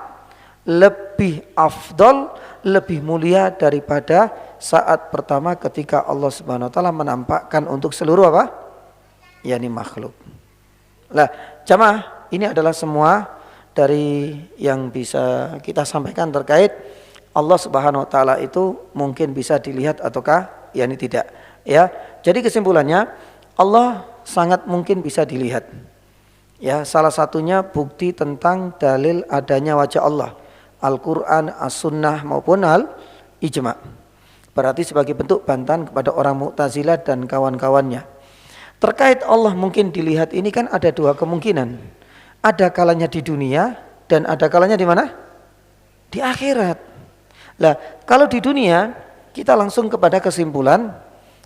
lebih afdol, lebih mulia daripada saat pertama ketika Allah Subhanahu wa taala menampakkan untuk seluruh apa? yakni makhluk. Lah, jamaah, ini adalah semua dari yang bisa kita sampaikan terkait Allah Subhanahu wa taala itu mungkin bisa dilihat ataukah yakni tidak. Ya. Jadi kesimpulannya Allah sangat mungkin bisa dilihat. Ya, salah satunya bukti tentang dalil adanya wajah Allah, Al-Qur'an, As-Sunnah maupun Al-Ijma'. Berarti sebagai bentuk bantahan kepada orang Mu'tazilah dan kawan-kawannya. Terkait Allah mungkin dilihat ini kan ada 2 kemungkinan. Ada kalanya di dunia dan ada kalanya di mana? Di akhirat. Lah, kalau di dunia kita langsung kepada kesimpulan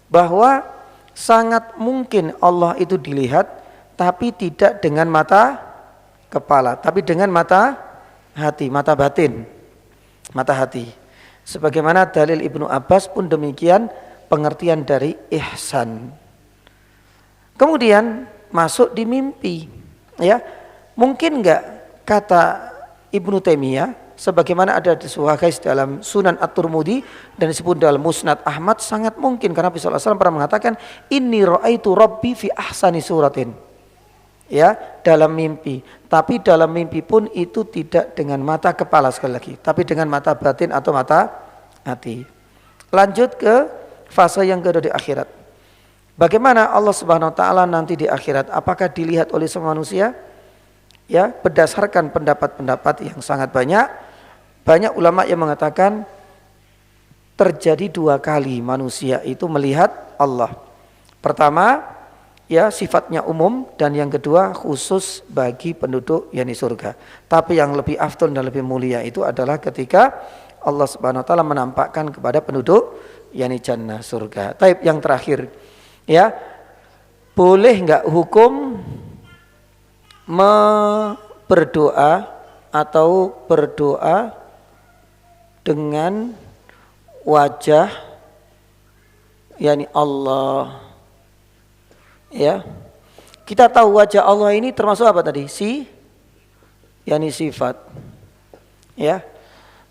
bahwa sangat mungkin Allah itu dilihat, tapi tidak dengan mata kepala, tapi dengan mata hati, mata batin, mata hati. Sebagaimana dalil Ibnu Abbas pun demikian pengertian dari ihsan. Kemudian masuk di mimpi, ya mungkin enggak kata Ibnu Taimiyah, sebagaimana ada di sebuah hadis dalam Sunan At-Tirmidzi dan disebut dalam Musnad Ahmad, sangat mungkin karena Nabi sallallahu alaihi wasallam pernah mengatakan inni raaitu rabbi fi ahsani suratin. Ya, dalam mimpi. Tapi dalam mimpi pun itu tidak dengan mata kepala sekali lagi, tapi dengan mata batin atau mata hati. Lanjut ke fase yang kedua di akhirat. Bagaimana Allah Subhanahu wa taala nanti di akhirat? Apakah dilihat oleh semua manusia? Ya, berdasarkan pendapat-pendapat yang sangat banyak ulama yang mengatakan terjadi 2 kali manusia itu melihat Allah. Pertama, ya sifatnya umum, dan yang kedua khusus bagi penduduk yakni surga. Tapi yang lebih afdal dan lebih mulia itu adalah ketika Allah Subhanahu wa taala menampakkan kepada penduduk yakni jannah surga. Taib yang terakhir, ya, boleh enggak hukum berdoa atau berdoa dengan wajah yakni Allah, ya, Kita tahu wajah Allah ini termasuk apa tadi? Yani sifat. Ya.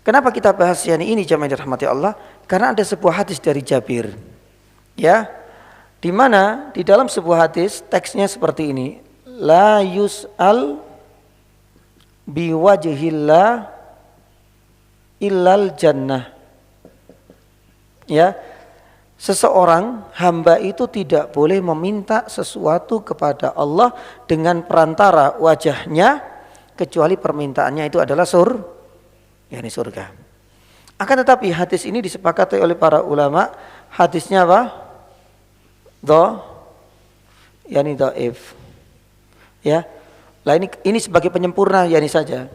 Kenapa kita bahas yani ini jamaah dirahmati Allah? Karena ada sebuah hadis dari Jabir. Ya. Di mana di dalam sebuah hadis teksnya seperti ini. La yus'al biwajhillah illal jannah. Ya. Seseorang hamba itu tidak boleh meminta sesuatu kepada Allah dengan perantara wajahnya kecuali permintaannya itu adalah yakni surga. Akan tetapi hadis ini disepakati oleh para ulama, hadisnya apa? Yani dhaif. Ya. Lah ini sebagai penyempurna yani saja.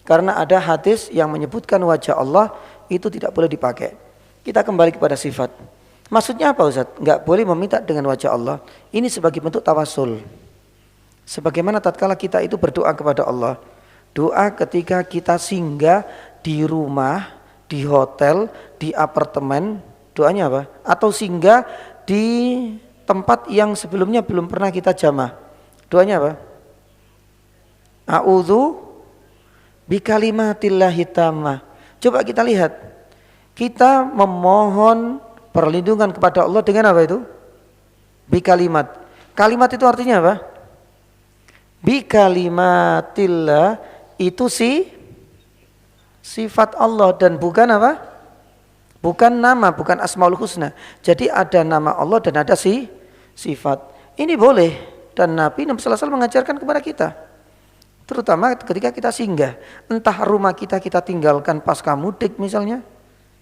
Karena ada hadis yang menyebutkan wajah Allah itu tidak boleh dipakai. Kita kembali kepada sifat. Maksudnya apa Ustaz? Enggak boleh meminta dengan wajah Allah. Ini sebagai bentuk tawasul. Sebagaimana tatkala kita itu berdoa kepada Allah. Doa ketika kita singgah di rumah, di hotel, di apartemen, doanya apa? Atau singgah di tempat yang sebelumnya belum pernah kita jamah. Doanya apa? A'udzu bikalimatillahi tammah. Coba kita lihat. Kita memohon perlindungan kepada Allah dengan apa itu? Bikalimat. Kalimat itu artinya apa? Bikalimatillah itu sifat Allah dan bukan apa? Bukan nama, bukan asmaul husna. Jadi ada nama Allah dan ada sifat. Ini boleh dan Nabi sallallahu alaihi wasallam mengajarkan kepada kita. Terutama ketika kita singgah, entah rumah kita tinggalkan pasca mudik misalnya,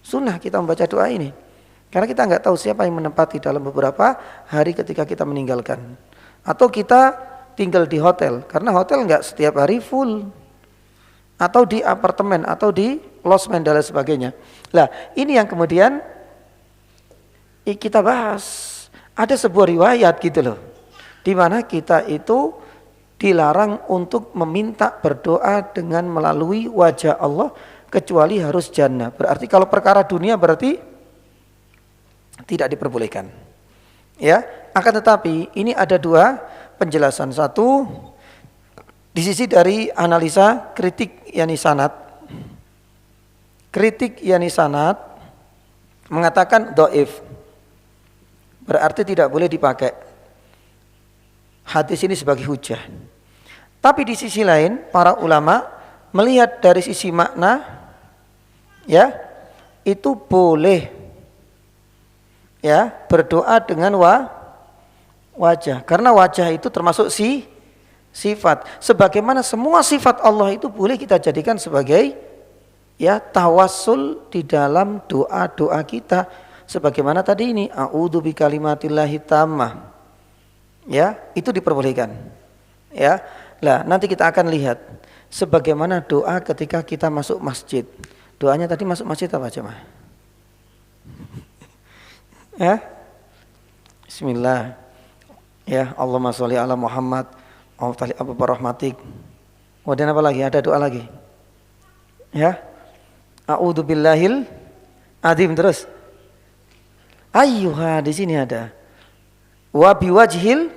sunnah kita membaca doa ini. Karena kita nggak tahu siapa yang menempati dalam beberapa hari ketika kita meninggalkan. Atau kita tinggal di hotel, karena hotel nggak setiap hari full. Atau di apartemen, atau di losmen dan lain sebagainya. Nah ini yang kemudian kita bahas. Ada sebuah riwayat gitu loh, di mana kita itu dilarang untuk meminta berdoa dengan melalui wajah Allah kecuali harus jannah. Berarti kalau perkara dunia berarti tidak diperbolehkan. Ya, akan tetapi ini ada dua penjelasan. Satu, di sisi dari analisa kritik yani sanad. Kritik yani sanad mengatakan dhaif. Berarti tidak boleh dipakai hadis ini sebagai hujah. Tapi di sisi lain para ulama melihat dari sisi makna, ya, itu boleh ya berdoa dengan wajah. Karena wajah itu termasuk sifat. Sebagaimana semua sifat Allah itu boleh kita jadikan sebagai ya tawassul di dalam doa-doa kita. Sebagaimana tadi ini a'udzu bikalimatillahi tammah. Ya, itu diperbolehkan. Ya. Lah, nanti kita akan lihat sebagaimana doa ketika kita masuk masjid. Doanya tadi masuk masjid apa jemaah? Ya. Bismillah. Ya, Allahumma sholli ala Muhammad wa tali apa rahmatik. Kemudian apa lagi? Ada doa lagi. Ya. A'udzu billahil azim terus. Ayyuha di sini ada. Wa biwajhil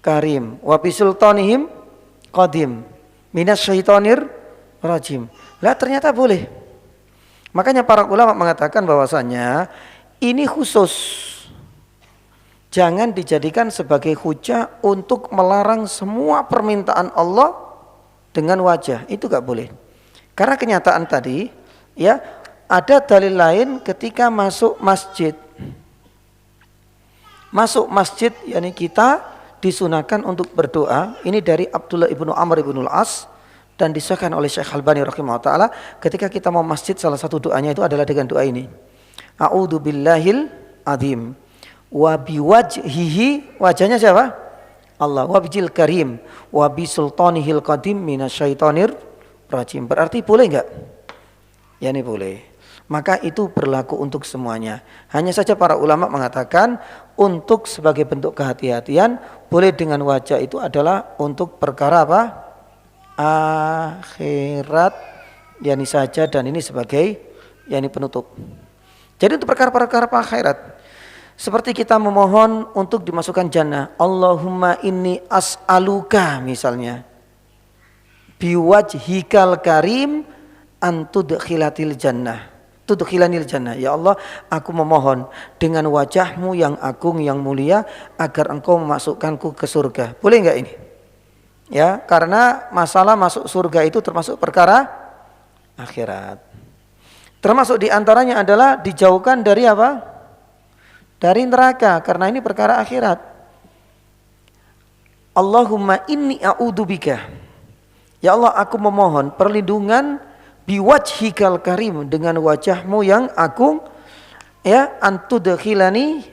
karim wa bisultanihim qadim minas syaitonir rajim. Lah ternyata boleh. Makanya para ulama mengatakan bahwasanya ini khusus. Jangan dijadikan sebagai hujah untuk melarang semua permintaan Allah dengan wajah. Itu gak boleh. Karena kenyataan tadi ya ada dalil lain ketika masuk masjid. Masuk masjid yakni kita disunahkan untuk berdoa. Ini dari Abdullah ibnu Amr ibnu al-As dan disahkan oleh Syekh Albani rahimahullah ta'ala. Ketika kita mau masjid salah satu doanya itu adalah dengan doa ini. A'udzu billahil azim wa biwajhihi, wajahnya siapa? Allah. Wa bijil karim wa bisultanihil qadim minasyaitonir rajim. Berarti boleh enggak? Ya ini boleh. Maka itu berlaku untuk semuanya. Hanya saja para ulama mengatakan untuk sebagai bentuk kehati-hatian boleh dengan wajah itu adalah untuk perkara apa? Akhirat. Yani saja dan ini sebagai yani penutup. Jadi untuk perkara-perkara akhirat. Seperti kita memohon untuk dimasukkan jannah. Allahumma inni as'aluka misalnya. Biwajhikal karim antudkhilatil jannah. Tudkhilanil jannah. Ya Allah, aku memohon dengan wajahmu yang agung, yang mulia, agar engkau memasukkanku ke surga. Boleh enggak ini? Ya, karena masalah masuk surga itu termasuk perkara akhirat. Termasuk diantaranya adalah dijauhkan dari apa? Dari neraka, karena ini perkara akhirat. Allahumma inni a'udzubika. Ya Allah, aku memohon perlindungan biwajhikal karim, dengan wajahmu yang agung, ya, antudkhilani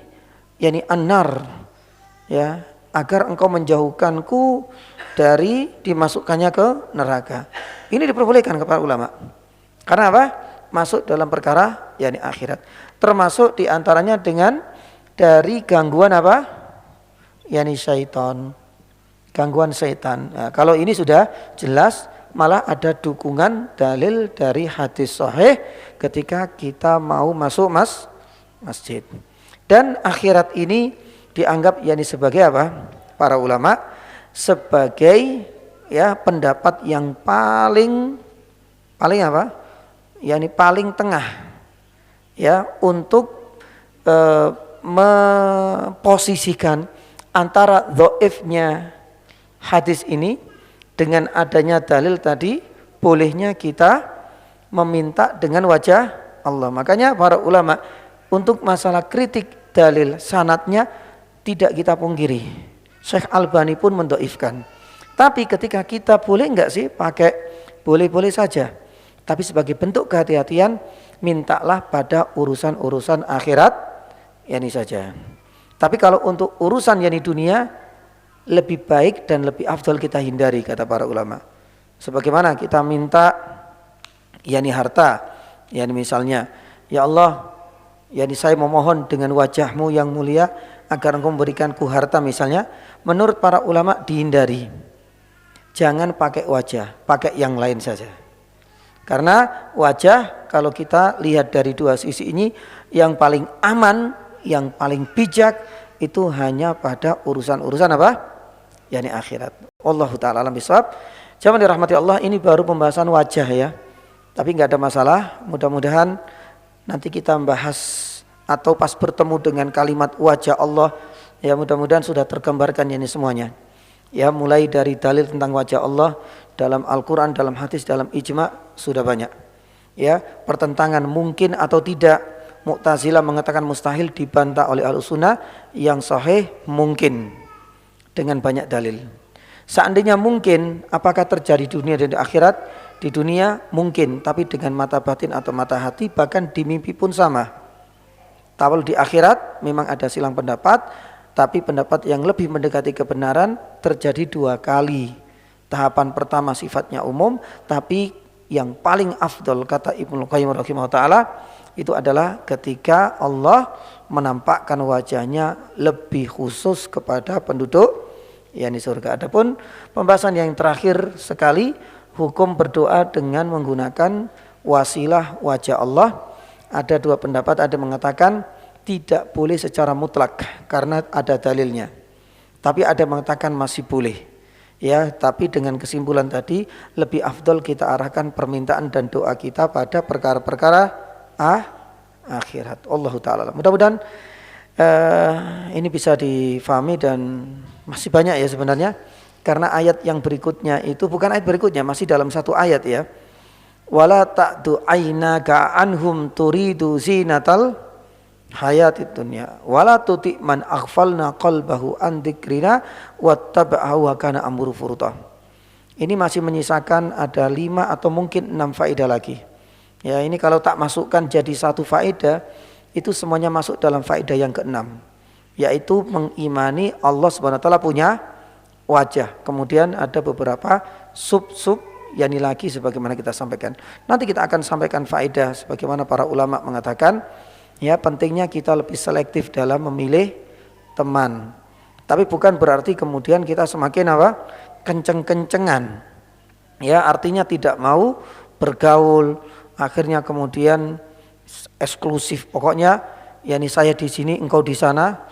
yani annar, ya, agar engkau menjauhkanku dari dimasukkannya ke neraka. Ini diperbolehkan kepada ulama. Karena apa? Masuk dalam perkara yakni akhirat. Termasuk diantaranya dengan dari gangguan apa? yakni syaitan. Gangguan syaitan. Nah, kalau ini sudah jelas, malah ada dukungan dalil dari hadis sahih ketika kita mau masuk masjid. Dan akhirat ini dianggap yakni sebagai apa? Para ulama sebagai ya pendapat yang paling apa? yakni paling tengah ya untuk memposisikan antara dhaifnya hadis ini dengan adanya dalil tadi, bolehnya kita meminta dengan wajah Allah. Makanya para ulama untuk masalah kritik dalil sanadnya tidak kita pungkiri. Syekh Albani pun mendhaifkan. Tapi ketika kita boleh enggak sih pakai, boleh-boleh saja. Tapi sebagai bentuk kehati-hatian, mintalah pada urusan-urusan akhirat yakni saja. Tapi kalau untuk urusan yakni dunia, lebih baik dan lebih afdal kita hindari, kata para ulama. Sebagaimana kita minta yakni harta, yakni misalnya, ya Allah, yakni saya memohon dengan wajahmu yang mulia agar engkau memberikanku harta misalnya, menurut para ulama dihindari. Jangan pakai wajah, pakai yang lain saja. Karena wajah kalau kita lihat dari dua sisi ini, yang paling aman, yang paling bijak itu hanya pada urusan-urusan apa? yakni akhirat. Wallahu ta'ala alam bishawab. Jangan dirahmati Allah, ini baru pembahasan wajah ya. Tapi enggak ada masalah, mudah-mudahan nanti kita membahas atau pas bertemu dengan kalimat wajah Allah, ya mudah-mudahan sudah tergambarkan ini semuanya. Ya, mulai dari dalil tentang wajah Allah dalam Al-Quran, dalam hadis, dalam ijma sudah banyak. Ya, pertentangan mungkin atau tidak, Mu'tazilah mengatakan mustahil, dibantah oleh Ahlussunnah, yang sahih mungkin dengan banyak dalil. Seandainya mungkin, apakah terjadi di dunia dan di akhirat? Di dunia mungkin, tapi dengan mata batin atau mata hati, bahkan di mimpi pun sama. Tapi di akhirat memang ada silang pendapat, tapi pendapat yang lebih mendekati kebenaran terjadi dua kali. Tahapan pertama sifatnya umum, tapi yang paling afdol kata Ibnu Qayyim rahimahullah ta'ala itu adalah ketika Allah menampakkan wajahnya lebih khusus kepada penduduk yakni surga. Adapun pembahasan yang terakhir sekali, hukum berdoa dengan menggunakan wasilah wajah Allah. Ada dua pendapat, ada mengatakan tidak boleh secara mutlak karena ada dalilnya. Tapi ada mengatakan masih boleh. Ya, tapi dengan kesimpulan tadi lebih afdol kita arahkan permintaan dan doa kita pada perkara-perkara akhirat. Allahu ta'ala. Mudah-mudahan ini bisa difahami dan masih banyak ya sebenarnya. Karena ayat yang berikutnya itu bukan ayat berikutnya, masih dalam satu ayat ya. Wala ta'du aynaka anhum turidu zinatal hayatid dunya wala tuti man aghfalna qalbahu an dzikrina wattaba'a wa kana amru furuta. Ini masih menyisakan ada 5 atau mungkin 6 faedah lagi. Ya, ini kalau tak masukkan jadi satu faedah, itu semuanya masuk dalam faedah yang ke-6, yaitu mengimani Allah Subhanahu wa taala punya wajah. Kemudian ada beberapa sub yakni lagi sebagaimana kita sampaikan. Nanti kita akan sampaikan faedah sebagaimana para ulama mengatakan. Ya, pentingnya kita lebih selektif dalam memilih teman. Tapi bukan berarti kemudian kita semakin apa? Kenceng-kencengan. Ya, artinya tidak mau bergaul, akhirnya kemudian eksklusif. Pokoknya yakni saya di sini, engkau di sana.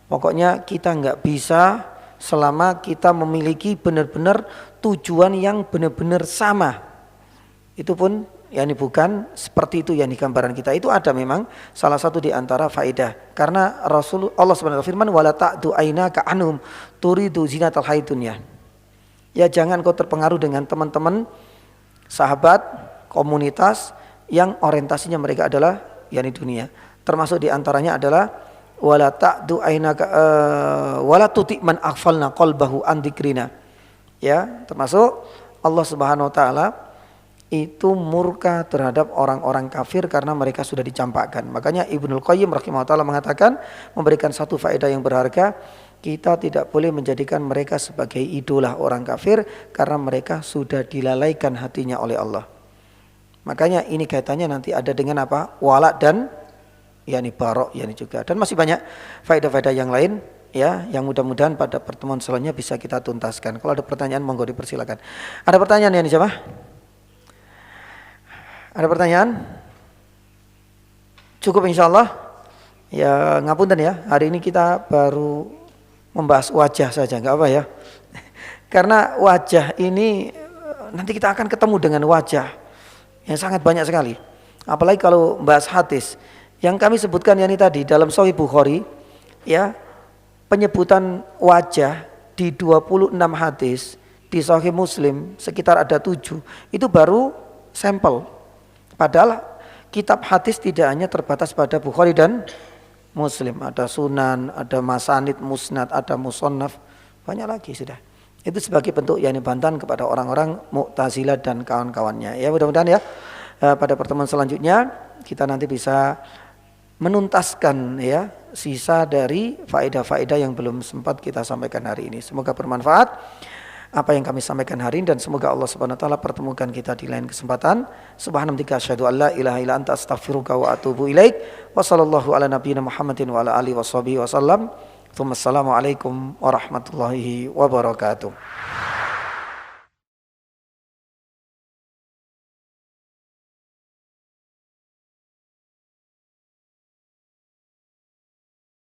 Pokoknya kita nggak bisa selama kita memiliki benar-benar tujuan yang benar-benar sama. Itu pun yakni bukan seperti itu yang digambaran kita. Itu ada memang salah satu di antara faedah. Karena Allah SWT firman wala ta'du ainaka anhum turidu zinatal hayatid dunya. Ya jangan kau terpengaruh dengan teman-teman, sahabat, komunitas yang orientasinya mereka adalah yakni dunia. Termasuk di antaranya adalah wala ta'du ainaka wala tuti man aghfalna qalbahu an dzikrina. Ya, termasuk Allah Subhanahu wa taala itu murka terhadap orang-orang kafir karena mereka sudah dicampakkan. Makanya Ibnul Qayyim rahimahullah taala mengatakan, memberikan satu faedah yang berharga, kita tidak boleh menjadikan mereka sebagai idola orang kafir karena mereka sudah dilalaikan hatinya oleh Allah. Makanya ini kaitannya nanti ada dengan apa? Wala dan yakni barok yakni juga. Dan masih banyak faedah-faedah yang lain ya, yang mudah-mudahan pada pertemuan selanjutnya bisa kita tuntaskan. Kalau ada pertanyaan monggo dipersilakan. Ada pertanyaan ya siapa? Ada pertanyaan? Cukup insyaallah. Ya ngapunten ya, hari ini kita baru membahas wajah saja, enggak apa ya. Karena wajah ini nanti kita akan ketemu dengan wajah yang sangat banyak sekali. Apalagi kalau membahas hadis yang kami sebutkan ini tadi dalam Sahih Bukhari ya, penyebutan wajah di 26 hadis, di Sahih Muslim sekitar ada 7. Itu baru sampel. Padahal kitab hadis tidak hanya terbatas pada Bukhari dan Muslim, ada Sunan, ada Masanid, Musnad, ada Musannaf, banyak lagi sudah. Itu sebagai bentuk yakni bantahan kepada orang-orang Mu'tazilah dan kawan-kawannya. Ya mudah-mudahan ya pada pertemuan selanjutnya kita nanti bisa menuntaskan ya sisa dari faedah-faedah yang belum sempat kita sampaikan hari ini. Semoga bermanfaat apa yang kami sampaikan hari ini, dan semoga Allah Subhanahu wa taala pertemukan kita di lain kesempatan. Subhanallah asyhadu an la ilaha illa anta astaghfiruka wa atubu ilaik. Wa sallallahu ala nabiyyina Muhammadin wa ala alihi washabihi wasallam. Assalamualaikum warahmatullahi wabarakatuh.